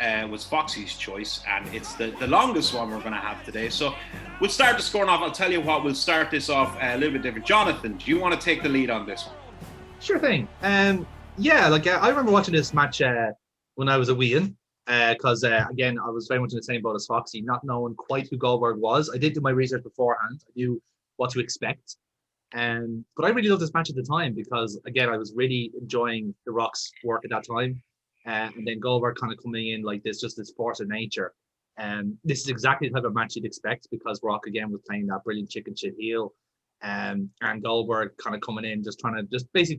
Foxy's choice, and it's the longest one we're going to have today. So, we'll start the scoring off. I'll tell you what. We'll start this off a little bit different. Jonathan, do you want to take the lead on this one? Sure thing. Yeah, like I remember watching this match when I was a weein, because again, I was very much in the same boat as Foxy, not knowing quite who Goldberg was. I did do my research beforehand. I knew what to expect. But I really loved this match at the time because, again, I was really enjoying The Rock's work at that time. And then Goldberg kind of coming in like this, just this force of nature. And this is exactly the type of match you'd expect because Rock, again, was playing that brilliant chicken shit heel. And Goldberg kind of coming in, just trying to just basically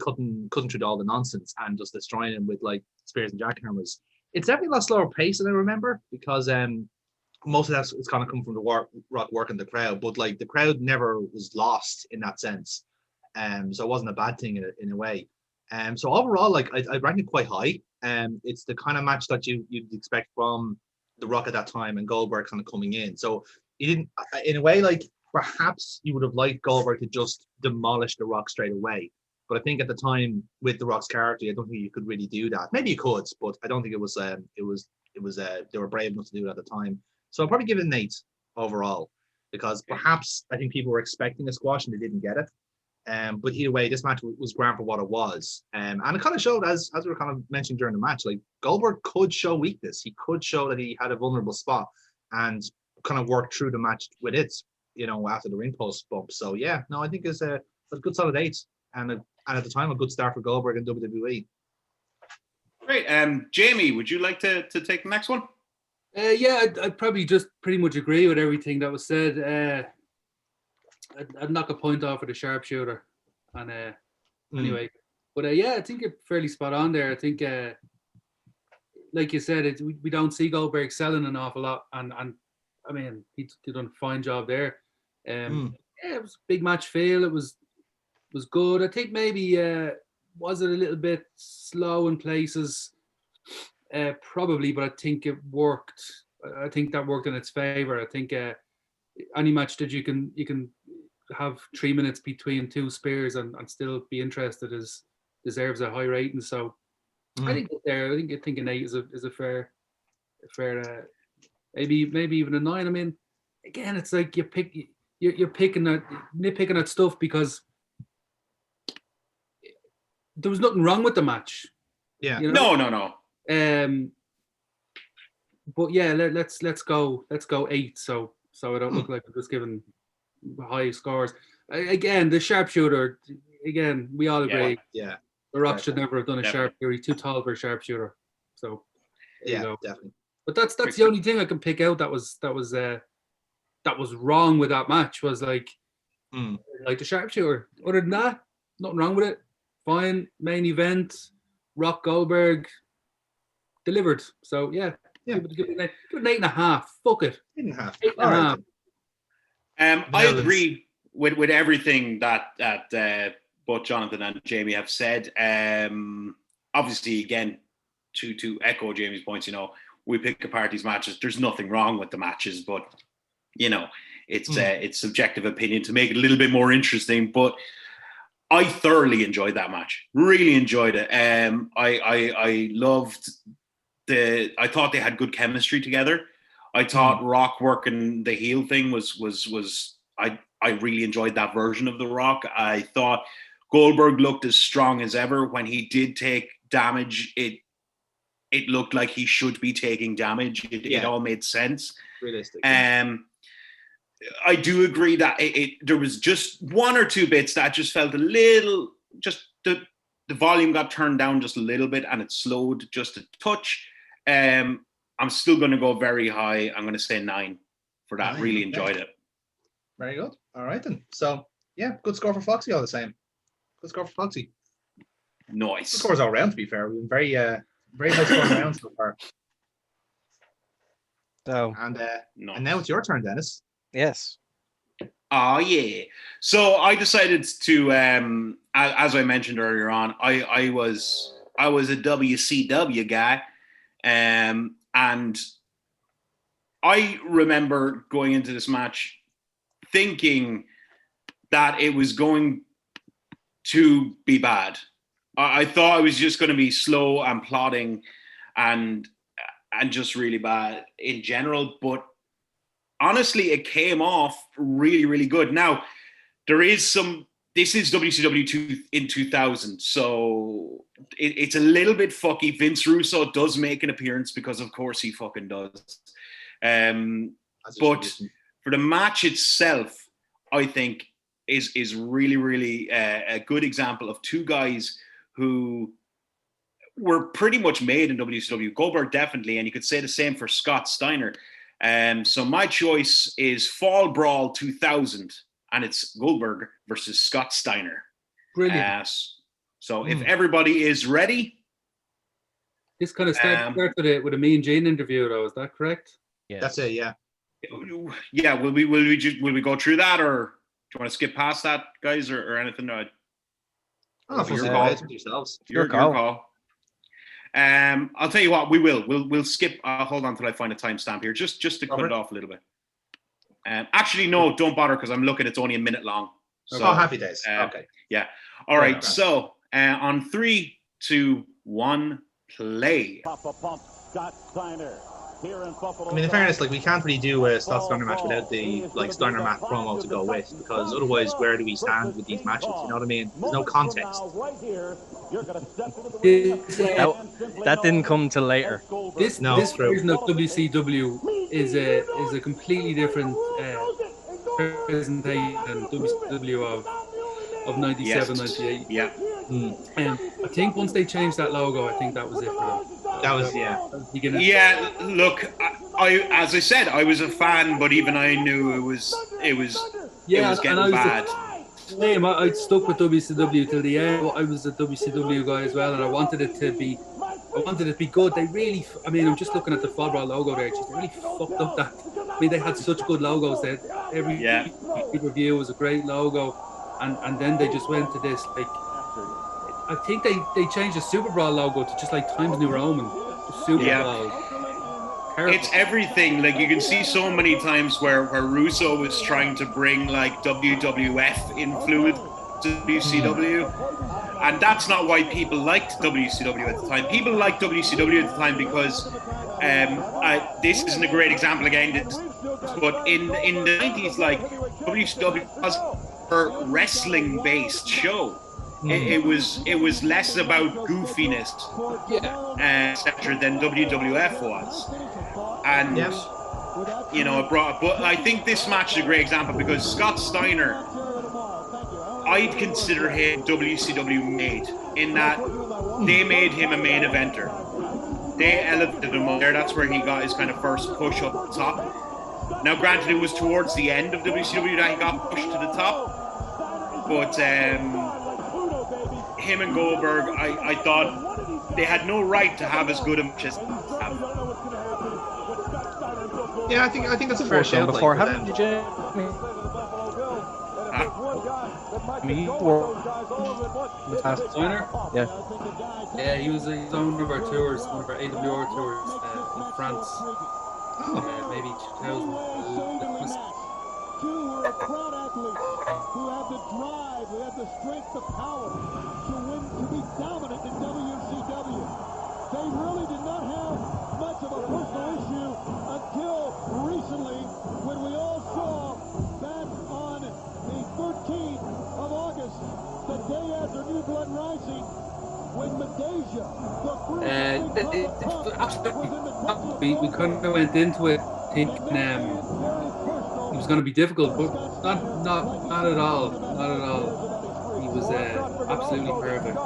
cutting through all the nonsense and just destroying him with like spears and jackhammers. It's definitely a lot slower pace than I remember because most of that's it's kind of come from the Rock working the crowd, but like the crowd never was lost in that sense. So it wasn't a bad thing in a way. So overall, like I rank it quite high. It's the kind of match that you'd expect from The Rock at that time and Goldberg kind of coming in. So he didn't, in a way, like perhaps you would have liked Goldberg to just demolish The Rock straight away. But I think at the time with The Rock's character, I don't think you could really do that. Maybe you could, but I don't think it was. They were brave enough to do it at the time. So I'll probably give it an 8 overall because perhaps I think people were expecting a squash and they didn't get it. But either way, this match was grand for what it was. And it kind of showed, as we were kind of mentioning during the match, like Goldberg could show weakness. He could show that he had a vulnerable spot and kind of work through the match with it, after the ring post bump. So yeah, no, I think it's a good solid 8. And at the time, a good start for Goldberg in WWE. Great. Jamie, would you like to take the next one? Yeah, I'd probably just pretty much agree with everything that was said. I'd knock a point off for the sharpshooter. And anyway, but yeah, I think you're fairly spot on there. I think, like you said, we don't see Goldberg selling an awful lot. And I mean, he done a fine job there. Yeah, it was a big match feel. It was good. I think maybe was it a little bit slow in places? Probably, but I think it worked. I think that worked in its favor. I think any match that you can have 3 minutes between two spears and still be interested deserves a high rating. So I think there. I think an 8 is a fair maybe even a 9. I mean, again, it's like you're nitpicking at stuff because there was nothing wrong with the match. Yeah. No. But yeah, let's go 8. So I don't look like I'm just giving high scores. Again, the sharpshooter. Again, we all agree. Yeah. The Rock should never have done a Definitely. sharpshooter. He's too tall for a sharpshooter. So there you go. Definitely. But that's the only thing I can pick out that was wrong with that match was like the sharpshooter. Other than that, nothing wrong with it. Fine. Main event. Rock Goldberg delivered. So yeah. Give it an 8.5. Fuck it. 8.5. 8.5. I agree with everything that both Jonathan and Jamie have said. Obviously, again, to echo Jamie's points, we pick apart these matches. There's nothing wrong with the matches, but it's subjective opinion to make it a little bit more interesting. But I thoroughly enjoyed that match. Really enjoyed it. I loved I thought they had good chemistry together. I thought Rock working the heel thing was I really enjoyed that version of The Rock. I thought Goldberg looked as strong as ever. When he did take damage, it looked like he should be taking damage. It all made sense. Realistic. I do agree that there was just one or two bits that just felt a little, just the volume got turned down just a little bit and it slowed just a touch. I'm still going to go very high. I'm going to say 9 for that. 9, really okay. enjoyed it. Very good. All right then. So yeah, good score for Foxy all the same. Good score for Foxy. Nice. Good scores all around, to be fair. We've been very high scoring round so far. So And Nice. and now it's your turn, Dennis. yes. Oh yeah. So I decided to, as I mentioned earlier on, I was a WCW guy, and I remember going into this match thinking that it was going to be bad. I thought it was just going to be slow and plodding, and just really bad in general, but honestly, it came off really, really good. Now, this is WCW in 2000, so it's a little bit fucky. Vince Russo does make an appearance because, of course, he fucking does. But for the match itself, I think is really, really a good example of two guys who were pretty much made in WCW. Goldberg definitely, and you could say the same for Scott Steiner. So my choice is Fall Brawl 2000, and it's Goldberg versus Scott Steiner. Brilliant. So if everybody is ready, This kind of started with a Mean Gene interview, though. Is that correct? Yeah. That's it, yeah. yeah, will we go through that, or do you want to skip past that, guys, or anything? Your your call. call. It's with yourselves. Your call. I'll tell you what, we'll skip. Hold on till I find a timestamp here, just to cut it off a little bit. Actually, no, don't bother because I'm looking. It's only a minute long. So, happy days. Okay. Yeah. All right. So on 3, 2, 1, play. Scott Steiner. I mean, in fairness, like we can't really do a Scott Steiner match without the Steiner Mac promo to go with, because otherwise, where do we stand with these matches? You know what I mean? There's no context. That didn't come till later. This version of WCW is a completely different presentation than WCW of 97, 98. Yeah. I think once they changed that logo, I think that was it for them. That was Yeah, look, I as I said, I was a fan, but even I knew it was getting bad. I stuck with WCW till the end. I was a WCW guy as well, and I wanted it to be good. They really, I mean, I'm just looking at the Fall Brawl logo there. They really fucked up that. I mean, they had such good logos. That every review was a great logo, and then they just went to this like. I think they changed the Super Brawl logo to just like Times New Roman. Super Brawl. Terrible. It's everything. Like you can see so many times where Russo was trying to bring like WWF influence to WCW, and that's not why people liked WCW at the time. People liked WCW at the time because this isn't a great example again, but in the 90s, like WCW was a wrestling based show. It was less about goofiness, etc., than WWF was, and you know, it brought. But I think this match is a great example because Scott Steiner, I'd consider him WCW made in that they made him a main eventer. They elevated him up there. That's where he got his kind of first push up the top. Now, granted, it was towards the end of WCW that he got pushed to the top, but him and Goldberg, I thought they had no right to have as good a match as they have. Yeah, I think that's a fair shout. Before, like, haven't you? Steiner? Yeah, he was on one of our tours, one of our AWR tours in France. Maybe 2000. Two were proud athletes who have the drive, who have the strength, the power to win, to be dominant in WCW. They really did not have much of a personal issue until recently, when we all saw back on the 13th of August, the day Absolutely, we kind of went into it thinking it was going to be difficult, but not at all. Not at all. He was absolutely perfect.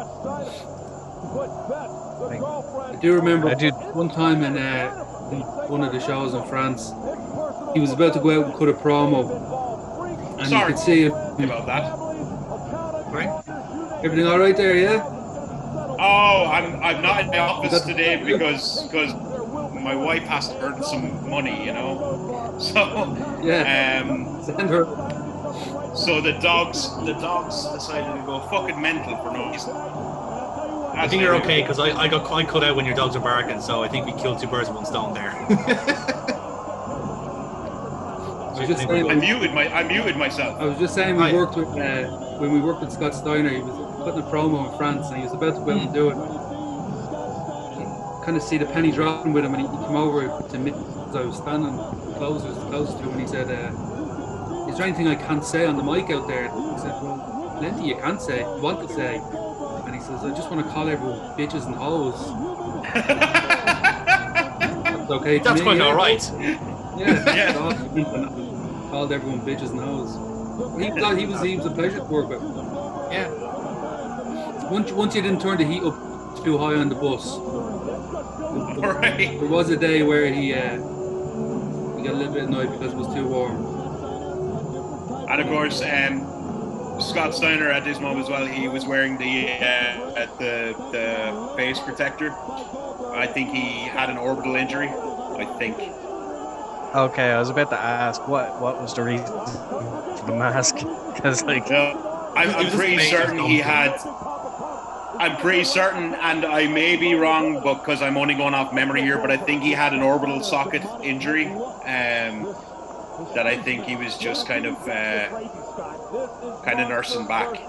I do remember one time in one of the shows in France, he was about to go out and cut a promo, and you could see him about that. Right? Everything all right there? Yeah. Oh, I'm not in the office today because my wife has to earn some money, you know. So yeah. Send her. So the dogs decided to go fucking mental for no reason. I think you're okay because I got cut out when your dogs are barking, so I think we killed two birds with one stone there. I muted myself. I was just saying we worked with when we worked with Scott Steiner. He was putting a promo in France, and he was about to go out and do it. Kind of see the penny dropping with him, and he came over to me as I was standing close to him, and he said, "Is there anything I can't say on the mic out there?" I said, "Well, plenty you can't say, want to say." And he says, "I just want to call everyone bitches and hoes." That's okay. That's quite all right. Yeah. Called everyone bitches and hoes. He was a pleasure to work with. Yeah. Once you didn't turn the heat up too high on the bus. Right. There was a day where he got a little bit annoyed because it was too warm. And of course, Scott Steiner at this moment as well, he was wearing the face protector. I think he had an orbital injury. I think. Okay, I was about to ask what was the reason for the mask? Because I'm pretty certain he had. I'm pretty certain, and I may be wrong, but because I'm only going off memory here, but I think he had an orbital socket injury. That I think he was just kind of nursing back.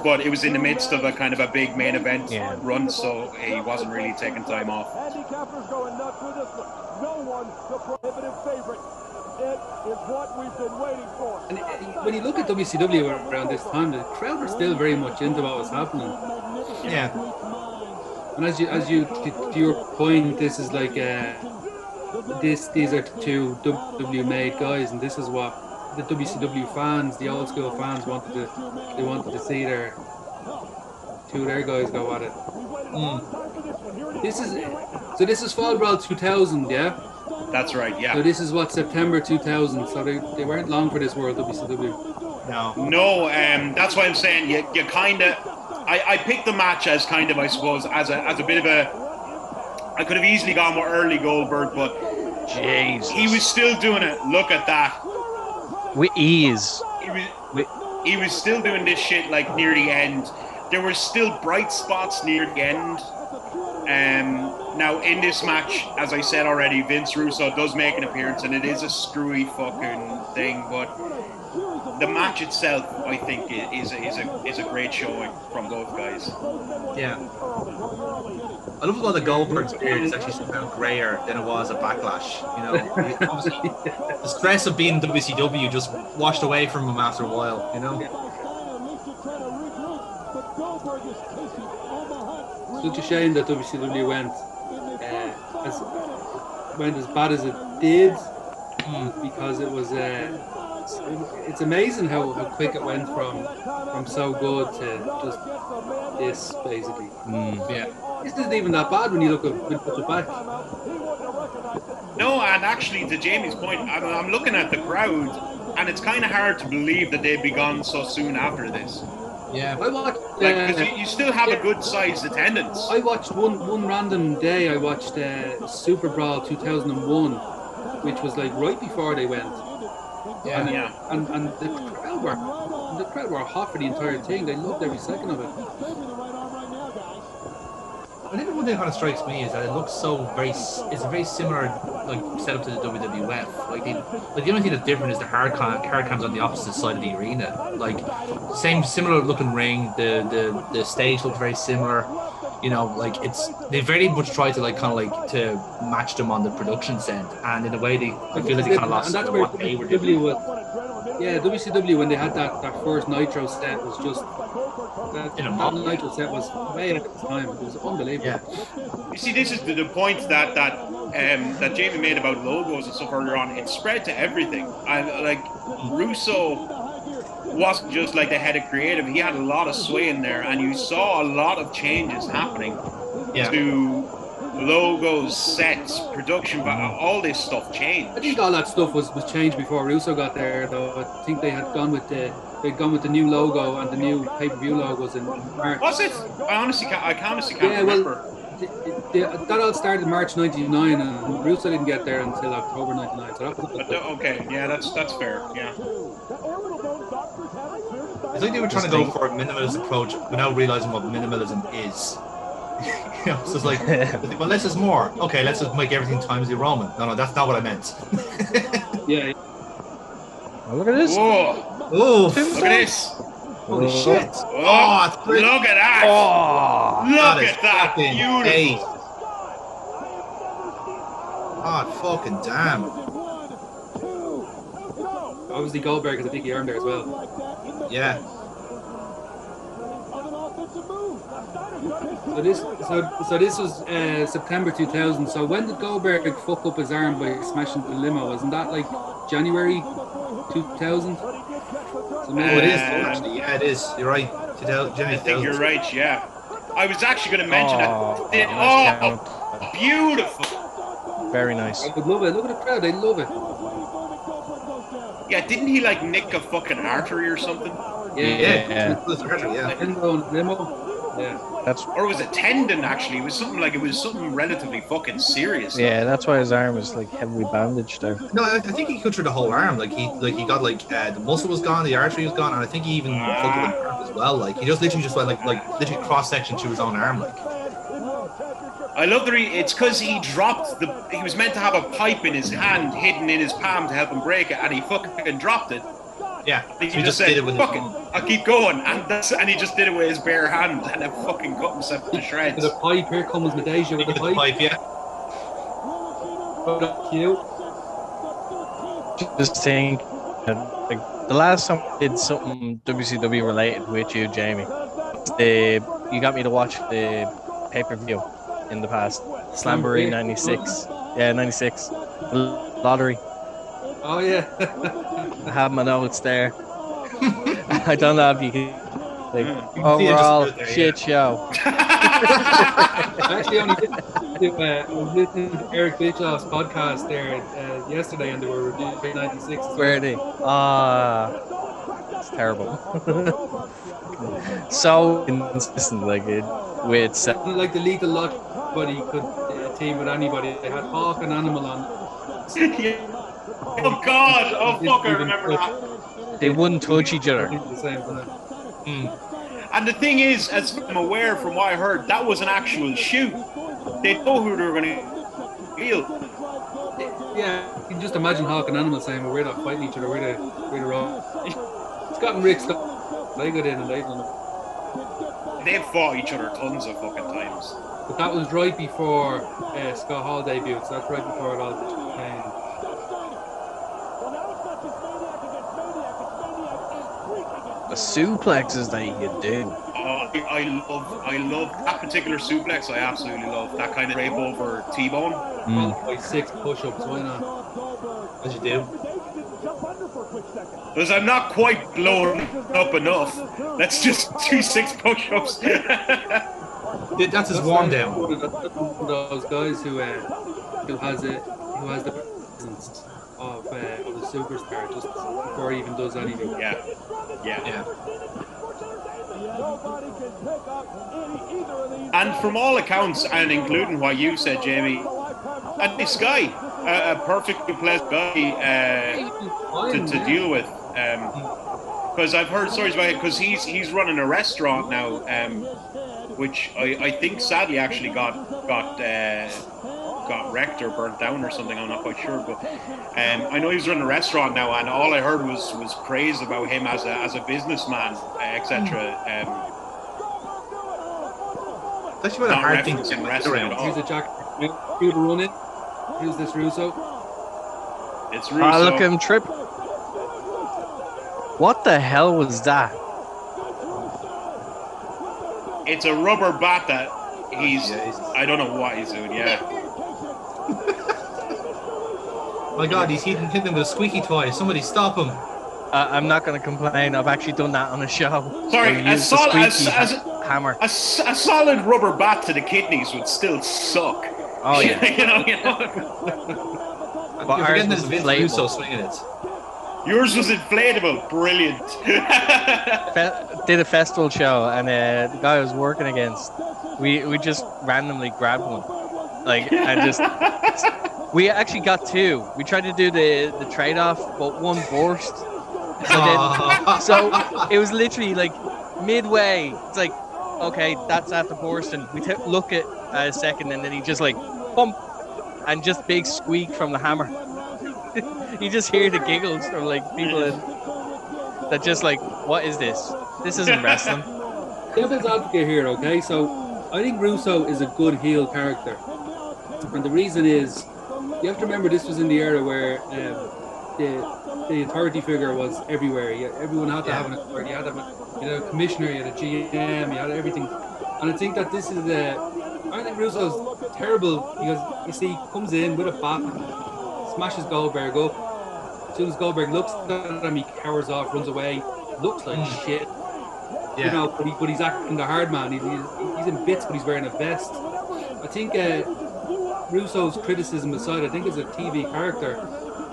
But it was in the midst of a kind of a big main event run, so he wasn't really taking time off. Handicappers going nuts with this one. No one the prohibitive favorite. It is what we've been waiting for. And when you look at WCW around this time, the crowd were still very much into what was happening. Yeah. And as you to your point, this is like these are two WWE made guys, and this is what the WCW fans, the old school fans, wanted to see their two of their guys go at it. This is Fall Brawl 2000, yeah. That's right, yeah. So this is what, September 2000. So they weren't long for this world, WCW. No. That's why I'm saying you kind of. I picked the match as kind of, I suppose, as a bit of a. I could have easily gone with early Goldberg, but Jesus, he was still doing it. Look at that. With ease. He was still doing this shit like near the end. There were still bright spots near the end. Now in this match, as I said already, Vince Russo does make an appearance, and it is a screwy fucking thing. But the match itself, I think, is a great showing from both guys. Yeah. I love how the Goldberg's beard is actually somehow grayer than it was at Backlash. You know, obviously the stress of being WCW just washed away from him after a while. You know. Such a shame that WCW went as bad as it did, because it was. It's amazing how quick it went from so good to just this, basically. Yeah. This isn't even that bad when you look at it back. No, and actually, to Jamie's point, I'm looking at the crowd, and it's kind of hard to believe that they'd be gone so soon after this. Yeah. I watched. Because you still have a good sized attendance. I watched one random day. I watched Super Brawl 2001, which was like right before they went. Yeah. And the crowd were hot for the entire thing. They loved every second of it. I think the one thing that kind of strikes me is that it looks it's a very similar like setup to the WWF. Like the only thing that's different is the hard cams on the opposite side of the arena. Like similar looking ring. The stage looks very similar. You know, like they very much try to to match them on the production end, and in a way I feel like they kind of lost sight of what they were doing. WCW when they had that first Nitro set was just That In a month. Nitro set was way at the time. It was unbelievable. Yeah. You see, this is the point that Jamie made about logos and stuff earlier on. It spread to everything. And like Russo wasn't just like the head of creative; he had a lot of sway in there, and you saw a lot of changes happening Yeah. to logos, sets, production, all this stuff changed. I think all that stuff was changed before Russo got there, though. I think they had gone with the new logo and the new pay-per-view logos in March. Was it? I honestly can't Yeah, well, remember. that all started in March '99, and Russo didn't get there until October '99. So that was Okay, yeah, that's fair. Yeah. I think they were trying to go for a minimalist approach without realizing what minimalism is. You know, so it's like, well, less is more. Okay, let's just make everything times the Roman. No, that's not what I meant. yeah. Oh, look at this. Whoa! Oh, Look at this! holy shit! Oh, it's great. look at that! Oh, Look is at that! fucking Beautiful! ace. God fucking damn. Obviously, Goldberg has a big arm there as well. Yeah. So this was September 2000. So when did Goldberg fuck up his arm by smashing the limo? Wasn't that like January 2000? So Oh, it is. Actually, yeah, it is. You're right. I think you're right, yeah. I was actually going to mention Oh, that. nice Beautiful! very nice. I would love it. Look at the crowd. They love it. Yeah, didn't he like nick a fucking artery or something? Yeah. Yeah. Limo. Yeah. That's Or was it tendon actually? It was something relatively fucking serious. yeah. That's why his arm is like heavily bandaged there. No, I think he cut through the whole arm. Like he got the muscle was gone, the artery was gone, and I think he even fucked with the arm as well. Like he literally went like literally cross section to his own arm. Like I love it's because he dropped he was meant to have a pipe in his hand hidden in his palm to help him break it, and he fucking dropped it. yeah, He so just said, did it with fuck his it, own. I'll keep going. And he just did it with his bare hand and then fucking cut himself to shreds. With a pipe. Here comes Medeja with the pipe. Yeah. Cute. Just think, like the last time I did something WCW related with you, Jamie, you got me to watch the pay-per-view in the past. Slamboree 96. Yeah, 96. Lottery. Oh yeah. I have my notes there. I don't know if you can. Like, see it overall, just there, shit show. I actually only did. I was listening to Eric Bischoff's podcast there yesterday, and they were reviewing 96. Where are they? It's terrible. So inconsistent, like it with Wasn't like the Lethal Lot, but he could team with anybody. They had Hawk and Animal on. Oh God! Oh fuck! I remember that. they wouldn't touch each other. At the same time. And the thing is, as I'm aware from what I heard, that was an actual shoot. They know who they were going to feel. Yeah, you can just imagine Hawk and Animal saying, well, we're not fighting each other, we're the wrong. Scott and Rick, they got in and they've done it. They've fought each other tons of fucking times. But that was right before Scott Hall debuted, so that's right before it all came. The suplexes that you do. I love that particular suplex. I absolutely love that kind of drape over T-bone. Like 6 push-ups, why not? As you do. Because I'm not quite blown up enough. Let's just do 6 push-ups. That's his warm down. One of those guys who has the presence of the superstar just before he even does anything. Yeah. And from all accounts, and including what you said, Jamie, a nice guy, a perfectly pleasant guy to deal with. Because I've heard stories about it. Because he's running a restaurant now, which I think sadly actually got wrecked or burnt down or something. I'm not quite sure, but I know he's running a restaurant now, and all I heard was praise about him as a businessman, etc. That's what a hard thing to referencing get wrestling around. at all. Here's a Jack. Who's the run in? Who's this Russo? It's Russo. Look at him trip. What the hell was that? it's a rubber bat that he's. Jesus. I don't know what he's doing. Yeah. My God, he's hitting them with a squeaky toy. Somebody stop him. I'm not going to complain. I've actually done that on a show. Sorry, We a used the solid, squeaky hammer. a solid rubber bat to the kidneys would still suck. Oh yeah. you know. But You're ours forgetting was this Vince Russo inflatable. swinging it. Yours was inflatable. Brilliant. Did a festival show, and the guy I was working against, we just randomly grabbed one, like, and just. We actually got two. We tried to do the trade off, but one burst. So it was literally like midway. It's like, okay, that's after bursting. We look at a second, and then he just like bump, and just big squeak from the hammer. You just hear the giggles from like people that just like, what is this? This isn't wrestling. Devil's advocate here, okay? So I think Russo is a good heel character, and the reason is you have to remember this was in the era where the authority figure was everywhere. Everyone had to have an authority. You had a commissioner, you had a GM, you had everything. And I think that this is I think Russo's terrible because you see he comes in with a bat, smashes Goldberg up. As soon as Goldberg looks at him, he cowers off, runs away, looks like shit. Yeah. You know, but he's acting the hard man. He's in bits, but he's wearing a vest. I think Russo's criticism aside, I think as a TV character,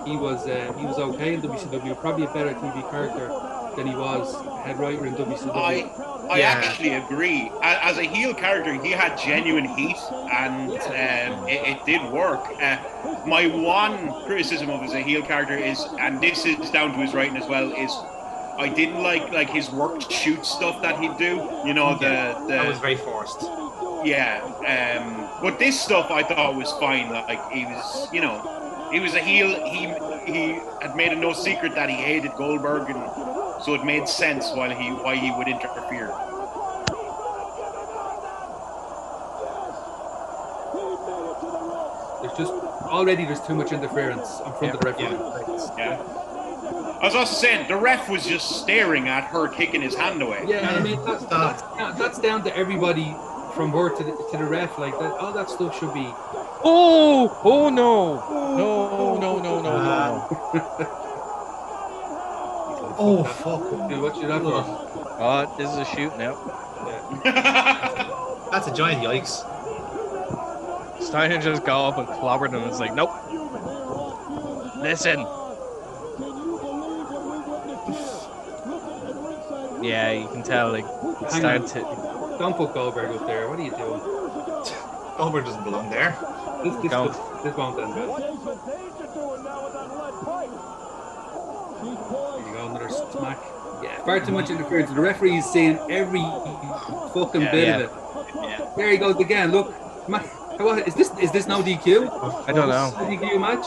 he was okay in WCW. Probably a better TV character than he was head writer in WCW. I actually agree. As a heel character, he had genuine heat, and it did work. My one criticism of as a heel character is, and this is down to his writing as well, is I didn't like his work shoot stuff that he'd do. You know, that was very forced. Yeah, but this stuff I thought was fine. Like he was, you know, he was a heel. He had made it no secret that he hated Goldberg, and so it made sense why he would interfere. There's too much interference in front of the referee. Yeah. I was also saying the ref was just staring at her kicking his hand away. Yeah, and I mean that's down to everybody from her to the ref. Like that, all that stuff should be. Oh no! Oh fuck! Dude, what should that for? Oh, this is a shoot now. That's a giant yikes. Steiner just go up and clobbered him. It's like, nope. Listen. Yeah, you can tell. Like, it's starting to. Don't put Goldberg up there. What are you doing? Goldberg doesn't belong there. This won't end well. There you go, another smack. Yeah, far too much interference. The referee is seeing every fucking bit of it. Yeah. There he goes again. Look, what is this? Is this no DQ? I don't know. No DQ match?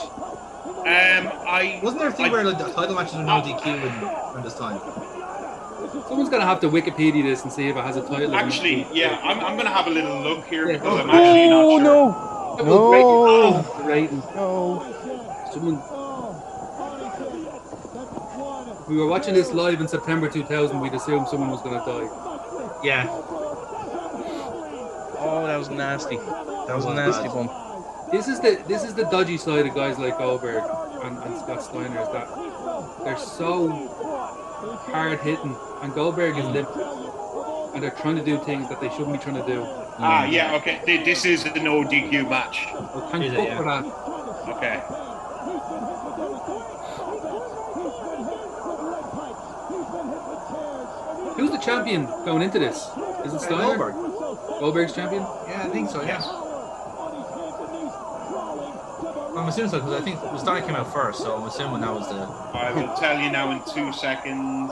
Wasn't there a thing where like, the title matches were no DQ in this time? Someone's gonna have to Wikipedia this and see if it has a title. Actually, yeah, I'm gonna have a little look here Yeah. because I'm actually not sure. No. Someone. We were watching this live in September 2000. We'd assume someone was gonna die. Yeah. Oh, that was nasty. That was a nasty bump. This is the dodgy side of guys like Goldberg and Scott Steiner, is that they're so hard hitting, and Goldberg is limited, and they're trying to do things that they shouldn't be trying to do. Yeah, okay. This is the no DQ match. Well, thank fuck for that. Okay. Who's the champion going into this? Is it Steiner? Goldberg. Goldberg's champion? Yeah, I think so. Yeah. I'm assuming so because I think the Steiner came out first, so I'm assuming that was the. I will tell you now in 2 seconds.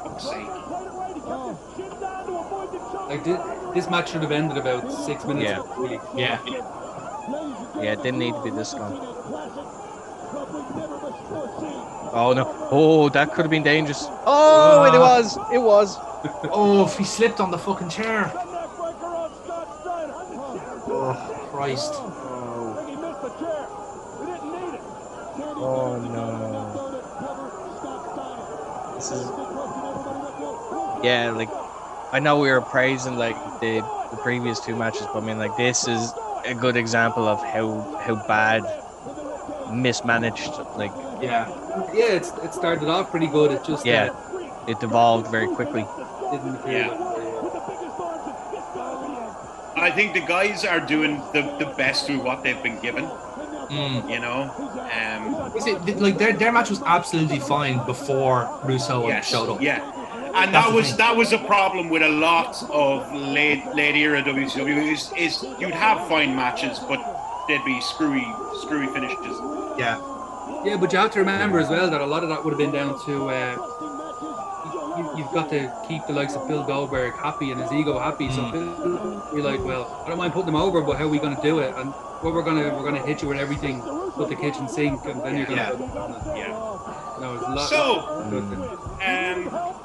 Fuck's sake. Like this match should have ended about 6 minutes. Yeah. ago, really. Yeah. Yeah, it didn't need to be this long. Oh no! Oh, that could have been dangerous. Oh, it was. It was. Oh, if he slipped on the fucking chair. Oh Christ! Oh no! This is. yeah, like I know we were praising like the previous two matches, but I mean like this is a good example of how bad mismanaged like Yeah, it started off pretty good. It just yeah, it devolved very quickly. didn't materialize. I think the guys are doing the best with what they've been given. You know, Is it like their match was absolutely fine before Russo yes, showed up? yeah, and That's the thing. that was a problem with a lot of late era WCW is you'd have fine matches, but they'd be screwy finishes. Yeah. Yeah, but you have to remember as well that a lot of that would have been down to you've got to keep the likes of Bill Goldberg happy and his ego happy. So you're like, well, I don't mind putting them over, but how are we going to do it? And well, we're gonna hit you with everything but the kitchen sink, and then you're gonna no, it's a lot. So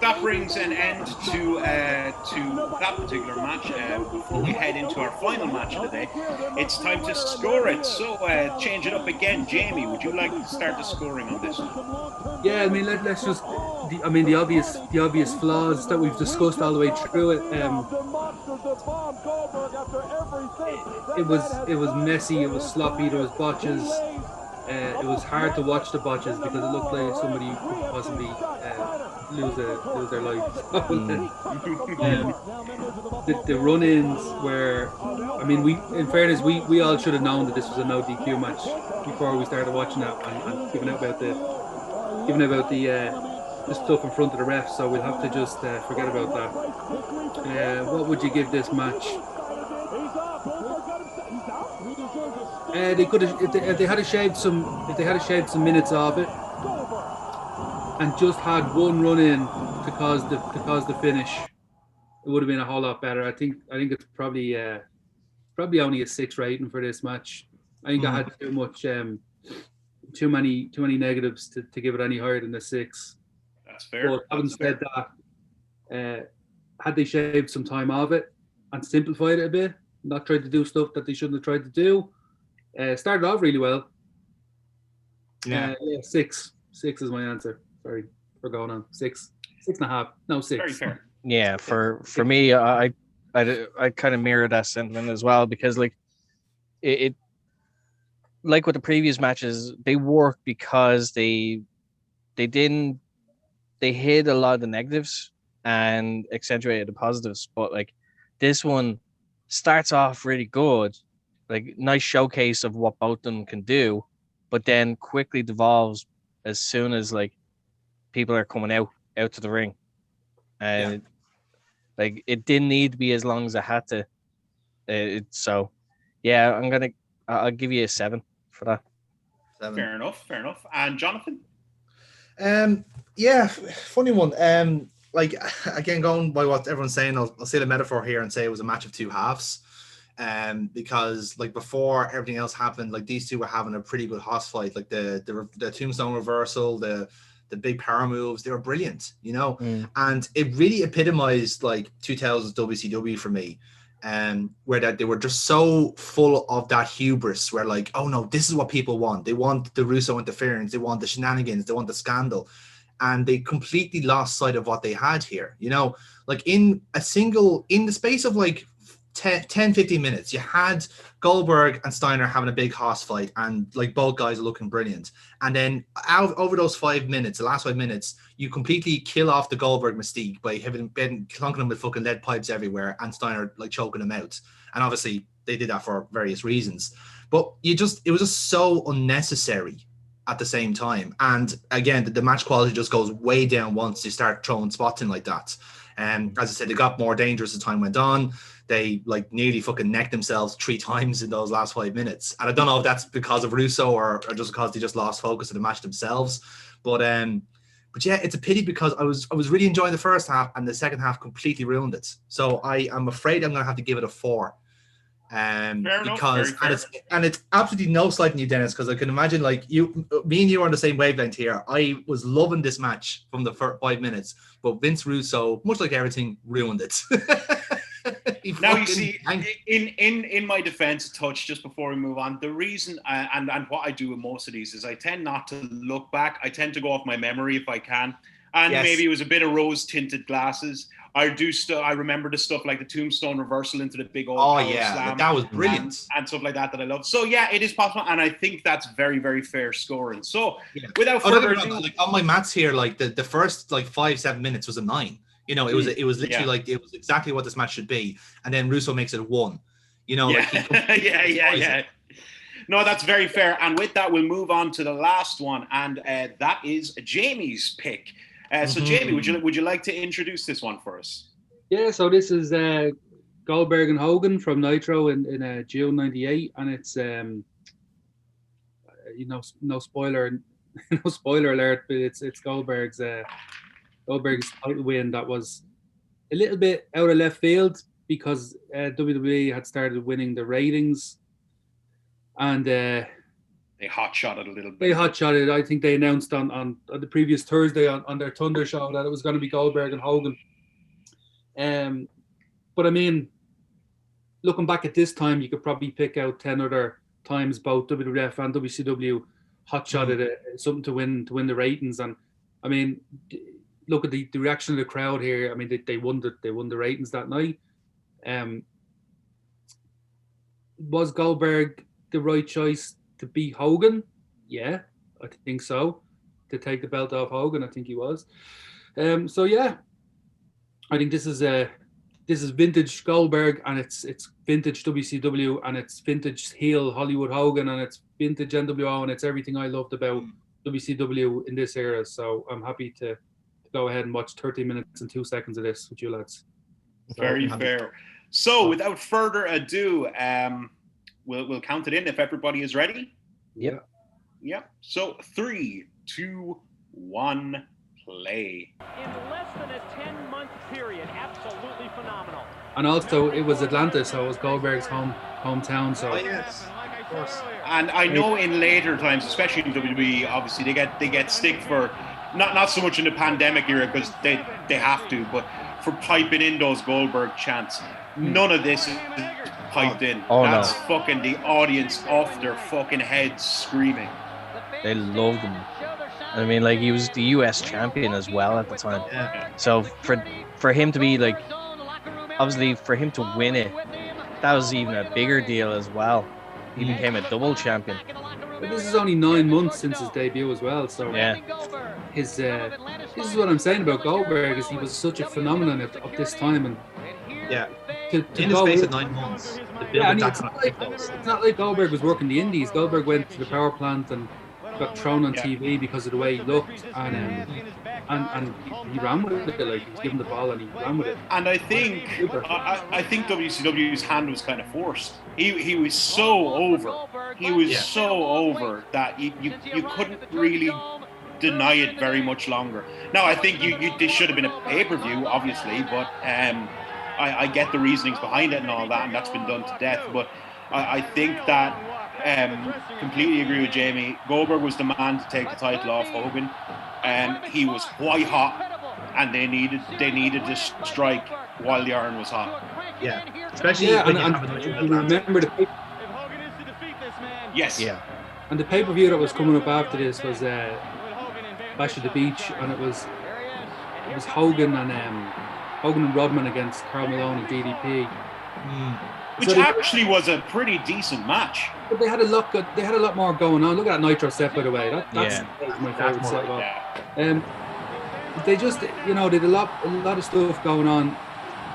that brings an end to that particular match. Before we head into our final match of the day, it's time to score it. So change it up again. Jamie, would you like to start the scoring on this? Yeah, I mean let's just the obvious flaws that we've discussed all the way through it. It was messy, it was sloppy, there was botches. It was hard to watch the botches because it looked like somebody could possibly lose their life. The run-ins were, I mean, in fairness, we all should have known that this was a no DQ match before we started watching it and giving out about the stuff in front of the ref. So we'll have to just forget about that. What would you give this match? They could have, if they had shaved some minutes of it, and just had one run in to cause the finish, it would have been a whole lot better. I think it's probably only a 6 rating for this match. I think I had too many negatives to give it any higher than a 6. That's fair. But having said that, had they shaved some time of it and simplified it a bit, not tried to do stuff that they shouldn't have tried to do, started off really well. Yeah, 6. 6 is my answer. Sorry for going on. 6. 6.5. No, 6. Very fair. Yeah, for me, I kind of mirror that sentiment as well, because like it like with the previous matches, they work because they hid a lot of the negatives and accentuated the positives. But like this one starts off really good, like nice showcase of what both of them can do, but then quickly devolves as soon as like people are coming out to the ring, and like it didn't need to be as long as it had to. So yeah, I'll give you a 7 for that. 7. Fair enough. And Jonathan? Yeah, funny one. Like again, going by what everyone's saying, I'll say the metaphor here and say it was a match of two halves. Because like before everything else happened, like these two were having a pretty good hoss fight. Like the tombstone reversal, the big power moves, they were brilliant, you know. And it really epitomized like 2000s WCW for me. Where that they were just so full of that hubris, where like, oh no, this is what people want. They want the Russo interference, they want the shenanigans, they want the scandal, and they completely lost sight of what they had here. You know, like in the space of like 10-15 minutes, you had Goldberg and Steiner having a big hoss fight, and like both guys are looking brilliant. And then over those 5 minutes, the last 5 minutes, you completely kill off the Goldberg mystique by having been clunking him with fucking lead pipes everywhere and Steiner like choking him out. And obviously they did that for various reasons, but it was just so unnecessary at the same time. And again, the match quality just goes way down once you start throwing spots in like that. And as I said, it got more dangerous as time went on. They like nearly fucking necked themselves 3 times in those last 5 minutes. And I don't know if that's because of Russo or just because they just lost focus of the match themselves. But yeah, it's a pity because I was really enjoying the first half, and the second half completely ruined it. So I am afraid I'm going to have to give it a 4. Because it's absolutely no slight on you, Dennis, because I can imagine like me and you are on the same wavelength here. I was loving this match from the first 5 minutes, but Vince Russo, much like everything, ruined it. Now you see, in my defense, Touch, just before we move on, the reason and what I do with most of these is I tend not to look back. I tend to go off my memory if I can. And Yes. maybe it was a bit of rose-tinted glasses. I remember the stuff like the tombstone reversal into the big old Oh power yeah, slam that was brilliant. and stuff like that I love. So yeah, it is possible, and I think that's very, very fair scoring. So Yeah. without Oh, don't further get me wrong, ado, like on my maths here, like the first like 5-7 minutes was a 9. You know, it was literally Yeah. like it was exactly what this match should be, and then Russo makes it a 1. You know, yeah, like he yeah. No, that's very fair. And with that, we'll move on to the last one, and that is Jamie's pick. So, Jamie, would you like to introduce this one for us? Yeah, so this is Goldberg and Hogan from Nitro in June '98, and it's no spoiler, no spoiler alert, but it's Goldberg's title win that was a little bit out of left field because WWE had started winning the ratings, and they hot-shot it a little bit. They hot-shot it. I think they announced on the previous Thursday on their Thunder show that it was going to be Goldberg and Hogan. But I mean, looking back at this time, you could probably pick out 10 other times both WWF and WCW hot-shotted something to win the ratings. And I mean, look at the reaction of the crowd here. I mean, they won the ratings that night. Was Goldberg the right choice to beat Hogan? Yeah, I think so. To take the belt off Hogan, I think he was. So yeah, I think this is vintage Goldberg, and it's vintage WCW, and it's vintage heel Hollywood Hogan, and it's vintage NWO, and it's everything I loved about WCW in this era. So I'm happy to go ahead and watch 30 minutes and 2 seconds of this with you lads. Very fair. So without further ado, we'll count it in if everybody is ready. Yep. Yep. So 3, 2, 1, play. In less than a 10-month period, absolutely phenomenal. And also, it was Atlanta, so it was Goldberg's hometown. So yes, of course. And I know in later times, especially in WWE, obviously they get stick for not so much in the pandemic era because they have to, but for piping in those Goldberg chants. None of this is piped in. That's fucking the audience off their fucking heads screaming. They loved him. I mean, like, he was the US champion as well at the time. Yeah. So for him to be like, obviously for him to win it, that was even a bigger deal as well. He became a double champion. But this is only 9 months since his debut as well. So yeah, this is what I'm saying about Goldberg, is he was such a phenomenon at this time, and yeah, to in the space of 9 months. It's not like Goldberg was working the indies. Goldberg went to the power plant and got thrown on TV because of the way he looked, and he ran with it. Like, he was given the ball and he ran with it. And I think WCW's hand was kind of forced. He was so over. He was so over that you couldn't really deny it very much longer. Now I think this should have been a pay-per-view, obviously, but I get the reasonings behind it and all that, and that's been done to death. But I think that completely agree with Jamie. Goldberg was the man to take the title off Hogan. He was white hot, and they needed to strike while the iron was hot. Yeah, especially when you remember the yes, yeah, and the pay-per-view that was coming up after this was Bash at the Beach, and it was Hogan and Rodman against Karl Malone and DDP. Which actually was a pretty decent match. But they had a lot more going on. Look at that Nitro set, by the way. That's my favorite set. They just, they did a lot of stuff going on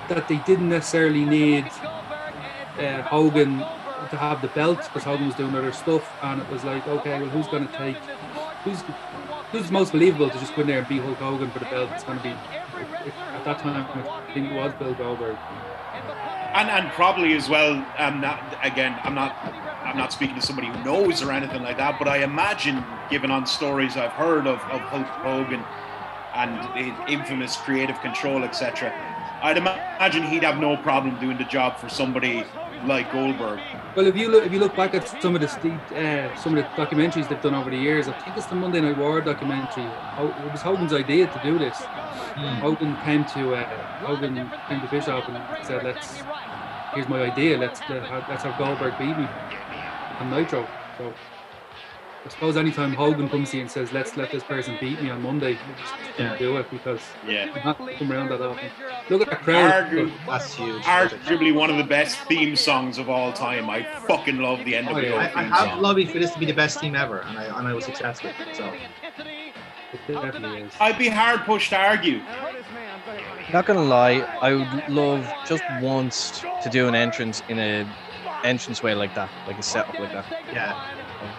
that they didn't necessarily need Hogan to have the belt, because Hogan was doing other stuff, and it was like, okay, well, who's most believable to just go in there and beat Hulk Hogan for the belt? It's going to be, at that time, I think it was Bill Goldberg. And probably as well, I'm not speaking to somebody who knows or anything like that, but I imagine, given on stories I've heard of Hulk Hogan and his infamous creative control, etc., I'd imagine he'd have no problem doing the job for somebody like Goldberg. Well, if you look back at some of the documentaries they've done over the years, I think it's the Monday Night War documentary. It was Hogan's idea to do this. Hogan came to Bischoff and said, "Here's my idea. Let's have Goldberg beat me on Nitro." So I suppose anytime Hogan comes to you and says, let's let this person beat me on Monday, you just can't do it because you have to come around that often. Look at that crowd. That's huge. Arguably one of the best theme songs of all time. I fucking love the NWO yeah. I theme have song. lobbied for this to be the best team ever, and I was successful. So It definitely is. I'd be hard pushed to argue. Not gonna lie, I would love just once to do an entrance in a entrance way like that, like a setup like that. yeah,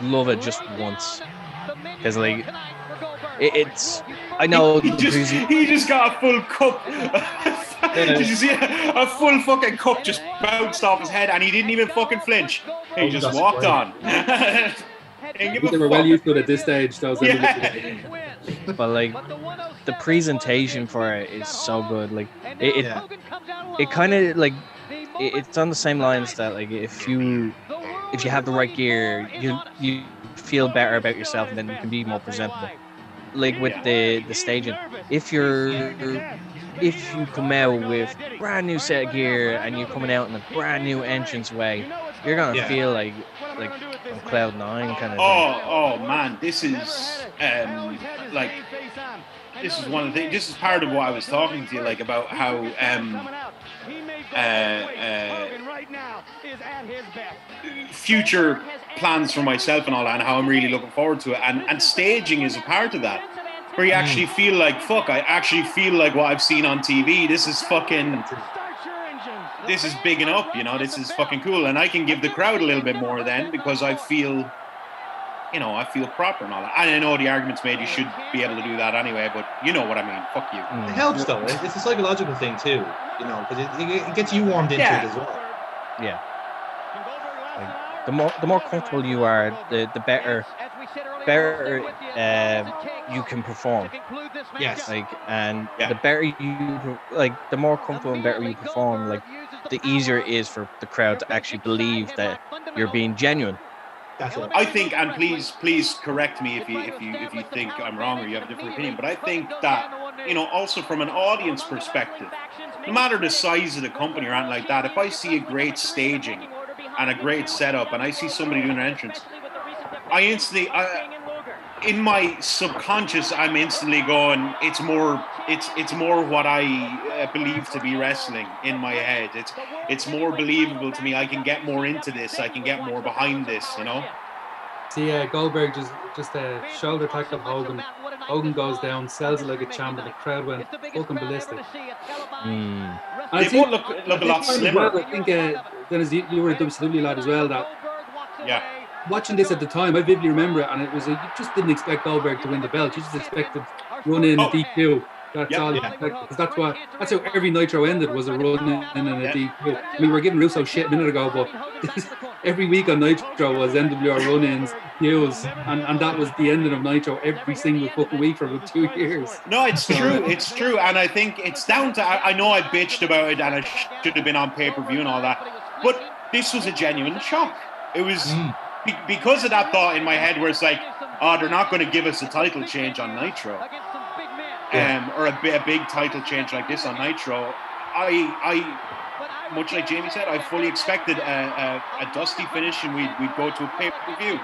I'd love it just once, because like it's. I know He just got a full cup. Did you see a full fucking cup just bounced off his head and he didn't even fucking flinch. He just that's walked great. on. I think they were well used to it at this stage. Those but like the presentation for it is so good. Like it kind of like it's on the same lines that like if you have the right gear, you feel better about yourself and then you can be more presentable. Like with the staging, if you come out with brand new set of gear and you're coming out in a brand new entrance way, you're gonna feel like on cloud 9 kind of thing. Oh man, this is like this is one of the things. This is part of what I was talking to you like about how future plans for myself and all that, and how I'm really looking forward to it. And staging is a part of that, where you actually feel like, fuck, I actually feel like what I've seen on TV. This is fucking, this is bigging up, you know, this is fucking cool. And I can give the crowd a little bit more then because I feel, you know, I feel proper and all that. And I know the argument's made you should be able to do that anyway, but you know what I mean. Fuck you. it helps though. It's a psychological thing too, you know, because it gets you warmed into it as well. Yeah. Like, the more comfortable you are, the better you can perform. Yes. Like, and the better you like, the more comfortable and better you perform, like the easier it is for the crowd to actually believe that you're being genuine. That's it. I think, and please correct me if you think I'm wrong or you have a different opinion, but I think that, you know, also from an audience perspective, no matter the size of the company or anything like that, if I see a great staging and a great setup and I see somebody doing an entrance, I instantly, in my subconscious, I'm instantly going, it's more what I believe to be wrestling in my head. It's more believable to me. I can get more into this. I can get more behind this, you know? See, Goldberg just shoulder tackled Hogan. Hogan goes down, sells it like a champ, and the crowd went fucking ballistic. They both look a lot slimmer. Well, I think, Dennis, you were a WCW lad as well, that Yeah. watching this at the time, I vividly remember it, and it was you just didn't expect Goldberg to win the belt. You just expected run in DQ. That's all. Because that's how every Nitro ended, was a run in and a DQ. I mean, we were giving Russo shit a minute ago, but every week on Nitro was NWR run-ins, DQs, and that was the ending of Nitro every single fucking week for about 2 years. No, it's true, and I think it's down to, I know I bitched about it and I should have been on pay-per-view and all that, but this was a genuine shock. It was because of that thought in my head where it's like, oh, they're not going to give us a title change on Nitro, or a big title change like this on Nitro. I much like Jamie said, I fully expected a dusty finish and we'd go to a pay-per-view,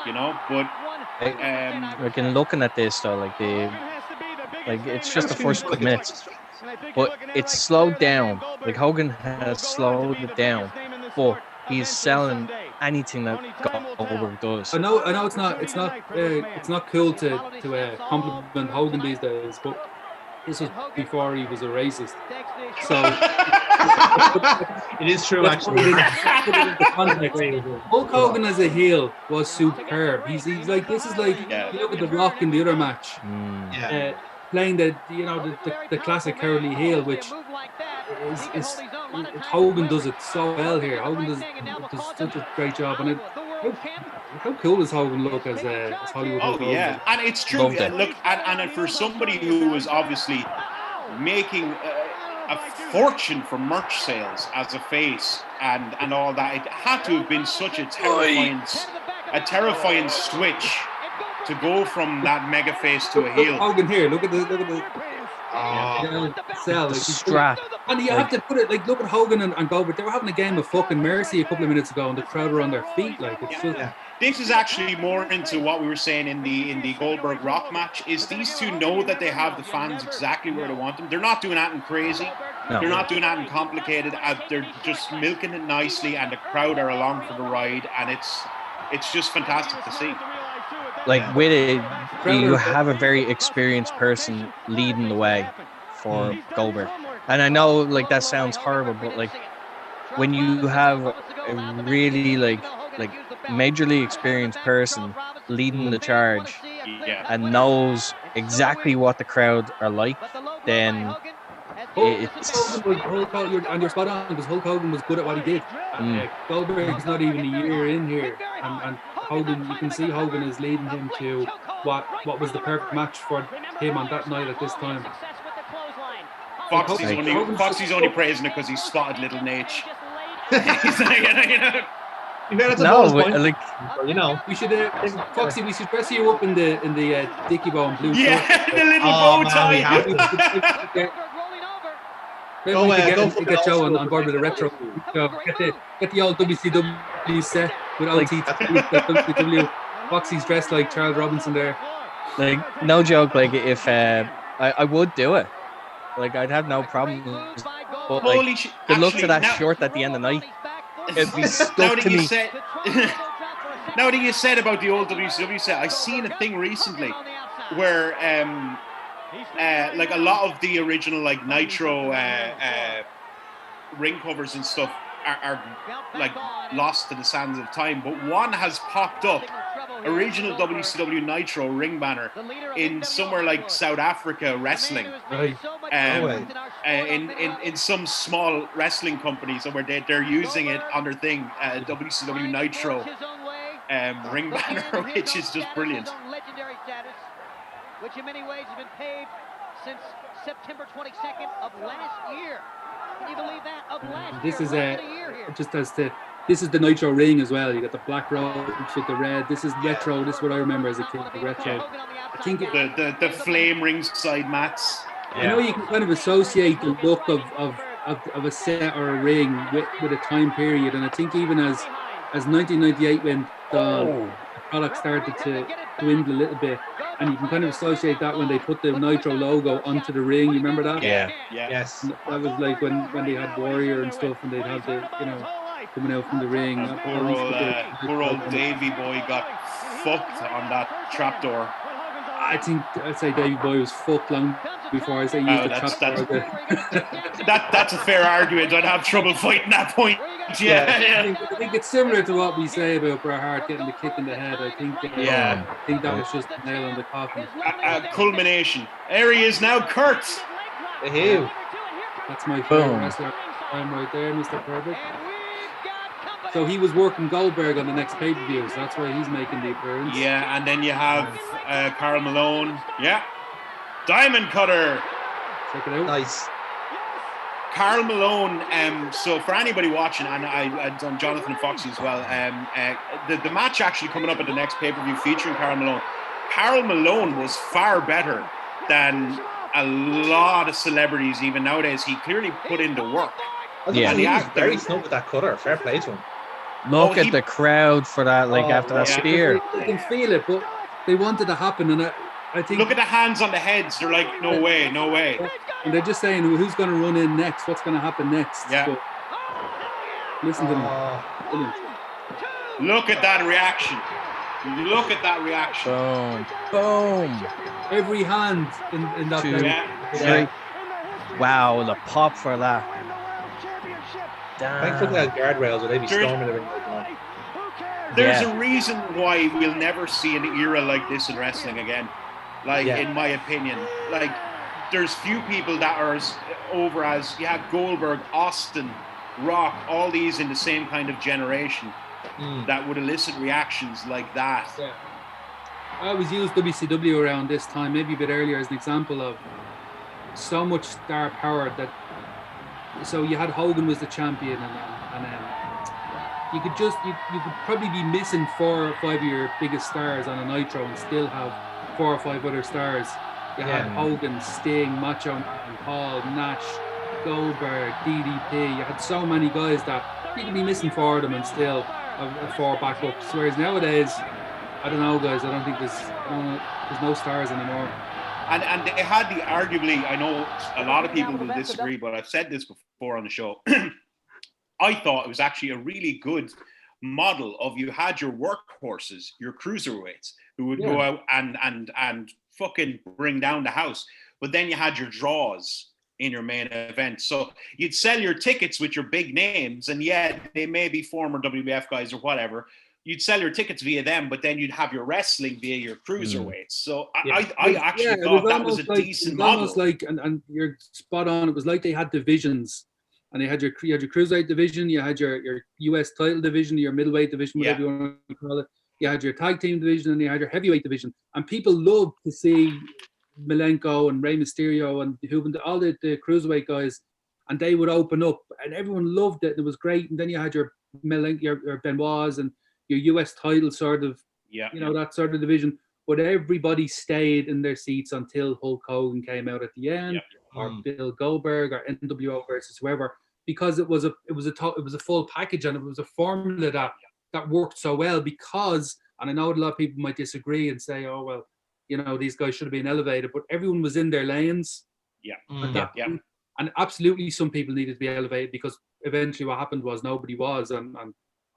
you know. But like in looking at this though, like it's just the first couple minutes, but it's slowed down. Like Hogan has slowed it down, but he's selling anything that Goldberg does. I know it's not cool to compliment Hogan these days, but this was before he was a racist. So it is true, actually. Hulk Hogan as a heel was superb. He's like, this is like, you look at The Rock in the other match, playing the classic cowardly heel, which is Hogan does it so well here. Hogan does such a great job, and how cool does Hogan look as Hollywood? Oh yeah, and it's true. Look, and for somebody who was obviously making a fortune from merch sales as a face and all that, it had to have been such a terrifying switch to go from that mega face to a heel. Hogan here, look at the the strap. And you have to put it, like, look at Hogan and Goldberg. They were having a game of fucking mercy a couple of minutes ago, and the crowd were on their feet. Like, it's just, this is actually more into what we were saying in the Goldberg Rock match. Is these two know that they have the fans exactly where they want them. They're not doing anything crazy. No. They're not doing anything complicated. They're just milking it nicely, and the crowd are along for the ride, and it's just fantastic to see. Like with it, you have a very experienced person leading the way for Goldberg, and I know like that sounds horrible, but like when you have a really like majorly experienced person leading the charge and knows exactly what the crowd are like, then it's and you're spot on, because Hulk Hogan was good at what he did. Goldberg's not even a year in here, and Hogan, you can see Hogan is leading him to what was the perfect match for him on that night at this time. Foxy's only praising it because he spotted little Nate. He's like, we should Foxy, we should dress you up in the Dickie Bow and blue shirt. The little bow tie. Maybe we could get Joe on board with a retro. Get the old WCW set with old WCW. Foxy's dressed like Charles Robinson there. Like, no joke, like if I would do it. Like, I'd have no problem. But like, good luck to that short at the end of the night. It'd be stuck to me. Now that you said about the old WCW set, I seen a thing recently where like a lot of the original like Nitro ring covers and stuff are like lost to the sands of time, but one has popped up, original WCW Nitro ring banner in somewhere like South Africa wrestling, right? In some small wrestling companies where they're using it on their thing, WCW Nitro ring banner, which is just brilliant. Which in many ways has been paved since September 22nd of last year. Can you believe that? Of last this year. This is the Nitro ring as well. You got the black robe with the red. This is retro. This is what I remember as a kid. The retro. I think the flame ringside mats. I know you can kind of associate the look of a set or a ring with a time period, and I think even as 1998 went on, the product started to dwindle a little bit. And you can kind of associate that when they put the Nitro logo onto the ring. You remember that? Yeah. Yes. And that was like when they had Warrior and stuff, and they'd have the coming out from the ring. Poor old Davey Boy got fucked on that trapdoor. I'd say Davey Boy was fucked long before I say use the trapdoor. That's a fair argument. I'd have trouble fighting that point. Yeah. I think it's similar to what we say about Bret Hart getting the kick in the head. I think that was just a nail on the coffin. Culmination. There he is now, Kurt. Hey. That's my favorite wrestler. I'm right there, Mr. Perfect. So he was working Goldberg on the next pay-per-view, so that's why he's making the appearance. Yeah, and then you have Karl Malone. Yeah. Diamond Cutter. Check it out. Nice. Karl Malone, so for anybody watching, and I've done Jonathan and Foxy as well, the match actually coming up at the next pay-per-view featuring Karl Malone. Karl Malone was far better than a lot of celebrities even nowadays. He clearly put in the work. Yeah, he was very snug with that cutter. Fair play to him. Look at the crowd for that, like after that spear. You can feel it, but they wanted to happen, and I think. Look at the hands on the heads. They're like, no way. And they're just saying, well, who's going to run in next? What's going to happen next? Yeah. So, listen to them. Brilliant. Look at that reaction. Look at that reaction. Boom. Every hand in that. Yeah. Wow, the pop for that. Thankfully, they had guardrails, or they'd be storming the ring. There's a reason why we'll never see an era like this in wrestling again. Like, in my opinion, like there's few people that are as over as you have Goldberg, Austin, Rock, all these in the same kind of generation that would elicit reactions like that. Yeah. I always use WCW around this time, maybe a bit earlier, as an example of so much star power that. So you had Hogan was the champion, and you could probably be missing 4 or 5 of your biggest stars on a Nitro and still have 4 or 5 other stars. You had Hogan, Sting, Macho Man, Paul, Nash, Goldberg, DDP. You had so many guys that you could be missing 4 of them and still of 4 backups. Whereas nowadays, I don't know, guys. I don't think there's no stars anymore. And they had the arguably, I know a lot of people will disagree, but I've said this before on the show. I thought it was actually a really good model of you had your workhorses, your cruiserweights, who would go out and fucking bring down the house. But then you had your draws in your main event. So you'd sell your tickets with your big names, and they may be former WWF guys or whatever. You'd sell your tickets via them, but then you'd have your wrestling via your cruiserweights. So I actually thought that was a decent model. Almost like, and you're spot on. It was like they had divisions, and they had your cruiserweight division, you had your US title division, your middleweight division, whatever you want to call it. You had your tag team division, and you had your heavyweight division. And people loved to see Malenko and Rey Mysterio and all the cruiserweight guys, and they would open up, and everyone loved it. It was great. And then you had your Benoits and your US title sort of, that sort of division. But everybody stayed in their seats until Hulk Hogan came out at the end, or Bill Goldberg, or NWO versus whoever, because it was a full package, and it was a formula that worked so well. Because, and I know a lot of people might disagree and say, oh well, these guys should have been elevated, but everyone was in their lanes. And absolutely, some people needed to be elevated, because eventually what happened was nobody was, and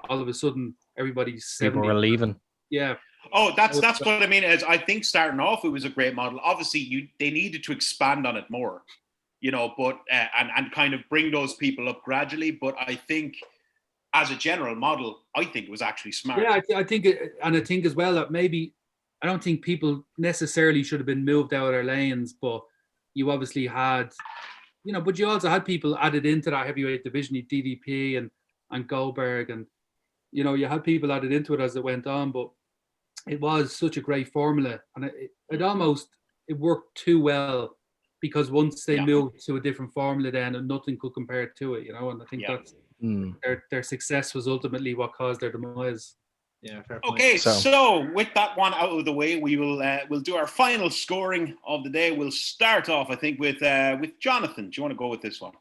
all of a sudden everybody's 70. People were leaving. Yeah. Oh, that's what I mean. Is I think starting off it was a great model. Obviously, they needed to expand on it more, but and kind of bring those people up gradually. But I think, as a general model, I think it was actually smart. Yeah, I think as well that maybe, I don't think people necessarily should have been moved out of their lanes, but you obviously had, but you also had people added into that heavyweight division, DDP and Goldberg, and you had people added into it as it went on. But it was such a great formula, and it worked too well, because once they moved to a different formula, then and nothing could compare to it, and I think that's their success was ultimately what caused their demise. Yeah, fair point. Okay, so with that one out of the way, we will we'll do our final scoring of the day. We'll start off, I think, with Jonathan. Do you want to go with this one?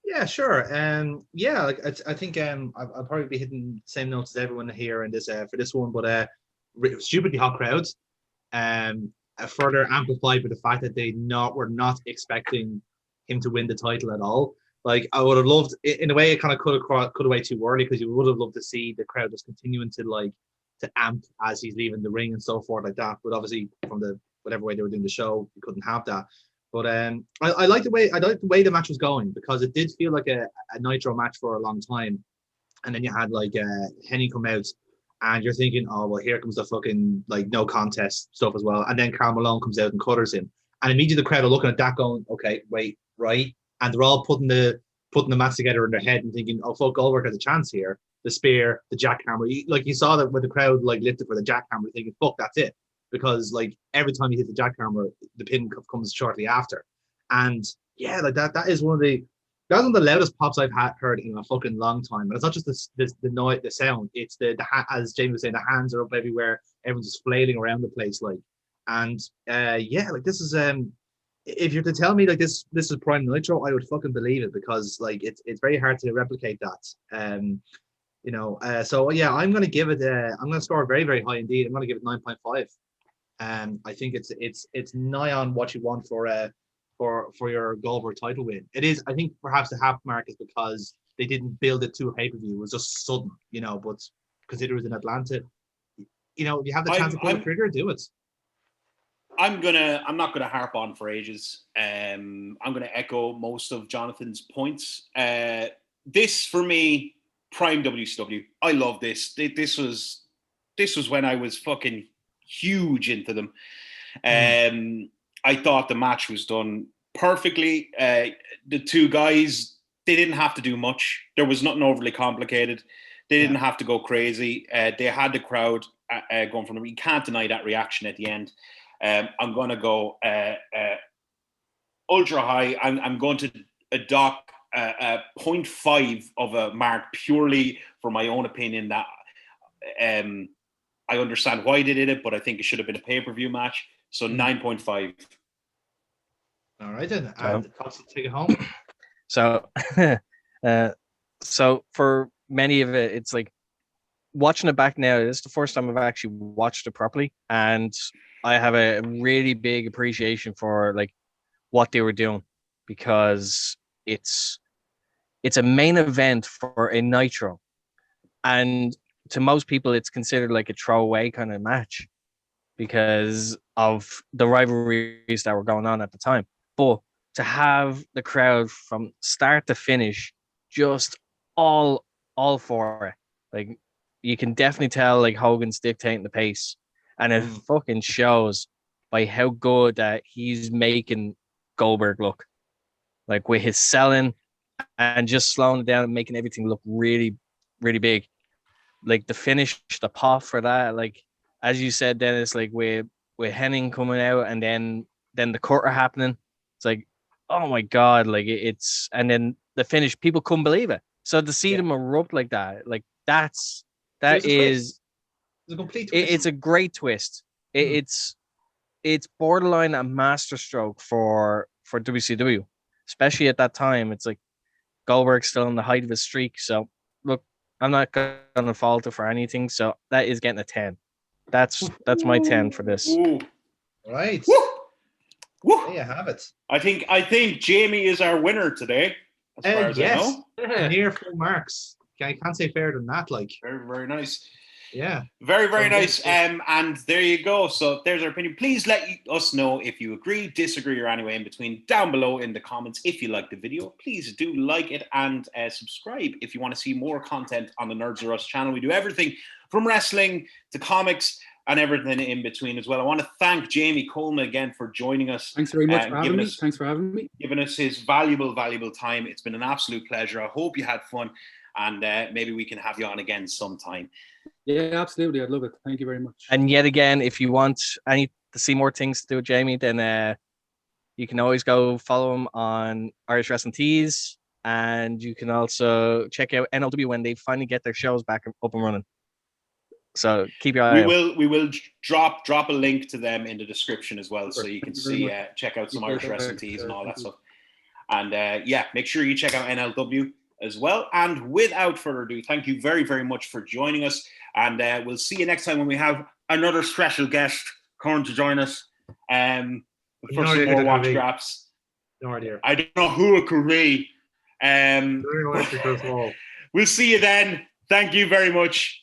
Yeah, sure. I think I'll probably be hitting the same notes as everyone here in this for this one, but stupidly hot crowds, further amplified by the fact that they were not expecting him to win the title at all. Like, I would have loved, in a way, it kind of cut away too early, because you would have loved to see the crowd just continuing to amp as he's leaving the ring and so forth like that. But obviously, from whatever way they were doing the show, you couldn't have that. But I like the way the match was going, because it did feel like a Nitro match for a long time. And then you had Henny come out, and you're thinking, oh well, here comes the fucking no contest stuff as well. And then Karl Malone comes out and cutters him, and immediately the crowd are looking at that, going, okay, wait, right. And they're all putting the match together in their head and thinking, oh, fuck, Goldberg has a chance here. The spear, the jackhammer. You saw that when the crowd lifted for the jackhammer, thinking, fuck, that's it. Because every time you hit the jackhammer, the pin comes shortly after. And yeah, that is one of the loudest pops I've heard in a fucking long time. And it's not just the noise, the sound. It's the as Jamie was saying, the hands are up everywhere. Everyone's just flailing around the place, And this is if you're to tell me this is Prime Nitro, I would fucking believe it, because it's very hard to replicate that. So yeah, I'm gonna give it. I'm gonna score very, very high indeed. I'm gonna give it 9.5. I think it's nigh on what you want for your Goldberg title win. It is. I think perhaps the half mark is because they didn't build it to a pay-per-view. It was just sudden, But because it was in Atlanta, you have the chance to pull the trigger, do it. I'm not gonna harp on for ages. I'm gonna echo most of Jonathan's points. This for me, prime WCW. I love this. This was when I was fucking huge into them. I thought the match was done perfectly. The two guys, they didn't have to do much. There was nothing overly complicated. They didn't have to go crazy. They had the crowd going from them. You can't deny that reaction at the end. I'm going to go ultra high. I'm going to adopt 0.5 of a mark purely for my own opinion that I understand why they did it, but I think it should have been a pay-per-view match. So 9.5. All right then. And take it home. So, so for many of it, it's watching it back now, this is the first time I've actually watched it properly, and I have a really big appreciation for like what they were doing, because it's a main event for a Nitro, and to most people it's considered like a throwaway kind of match because of the rivalries that were going on at the time. But to have the crowd from start to finish just all for it, like you can definitely tell like Hogan's dictating the pace, and it fucking shows by how good that he's making Goldberg look, like with his selling and just slowing it down and making everything look really, really big. Like the finish, the pop for that, like as you said, Dennis, like with Henning coming out and then the quarter happening, it's like, oh my god, like it's and then the finish, people couldn't believe it. So to see them erupt like that, like that is It's a complete twist. it's a great twist. It's borderline a masterstroke for WCW, especially at that time. It's like Goldberg's still in the height of his streak. So look, I'm not gonna fault it for anything. So that is getting a 10. That's my 10 for this. Ooh. Right. Woo! Woo! There you have it. I think Jamie is our winner today, as far as I Yes. know. Near full marks. I can't say fairer than that. Like, Very, very nice. yeah. Very, very So nice. good. And there you go. So there's our opinion. Please let us know if you agree, disagree, or anywhere in between down below in the comments. If you like the video, please do like it and subscribe if you want to see more content on the Nerds Are Us channel. We do everything from wrestling to comics and everything in between as well. I want to thank Jamie Colman again for joining us. Thanks very much for having me. Thanks for having me. Giving us his valuable time. It's been an absolute pleasure. I hope you had fun, and maybe we can have you on again sometime. Yeah, absolutely. I'd love it. Thank you very much. And yet again, if you want to see more things to do with Jamie, then you can always go follow him on Irish Wrestling Tees, and you can also check out NLW when they finally get their shows back up and running. So keep your eye out. We will drop a link to them in the description as well, so you can Thank you very see check out some Irish Wrestling Tees and all that Thank you. stuff. And yeah, make sure you check out NLW as well. And without further ado, thank you very, very much for joining us. And we'll see you next time when we have another special guest coming to join us. For some more Watch Graps. No idea. I don't know who it could be. We'll see you then. Thank you very much.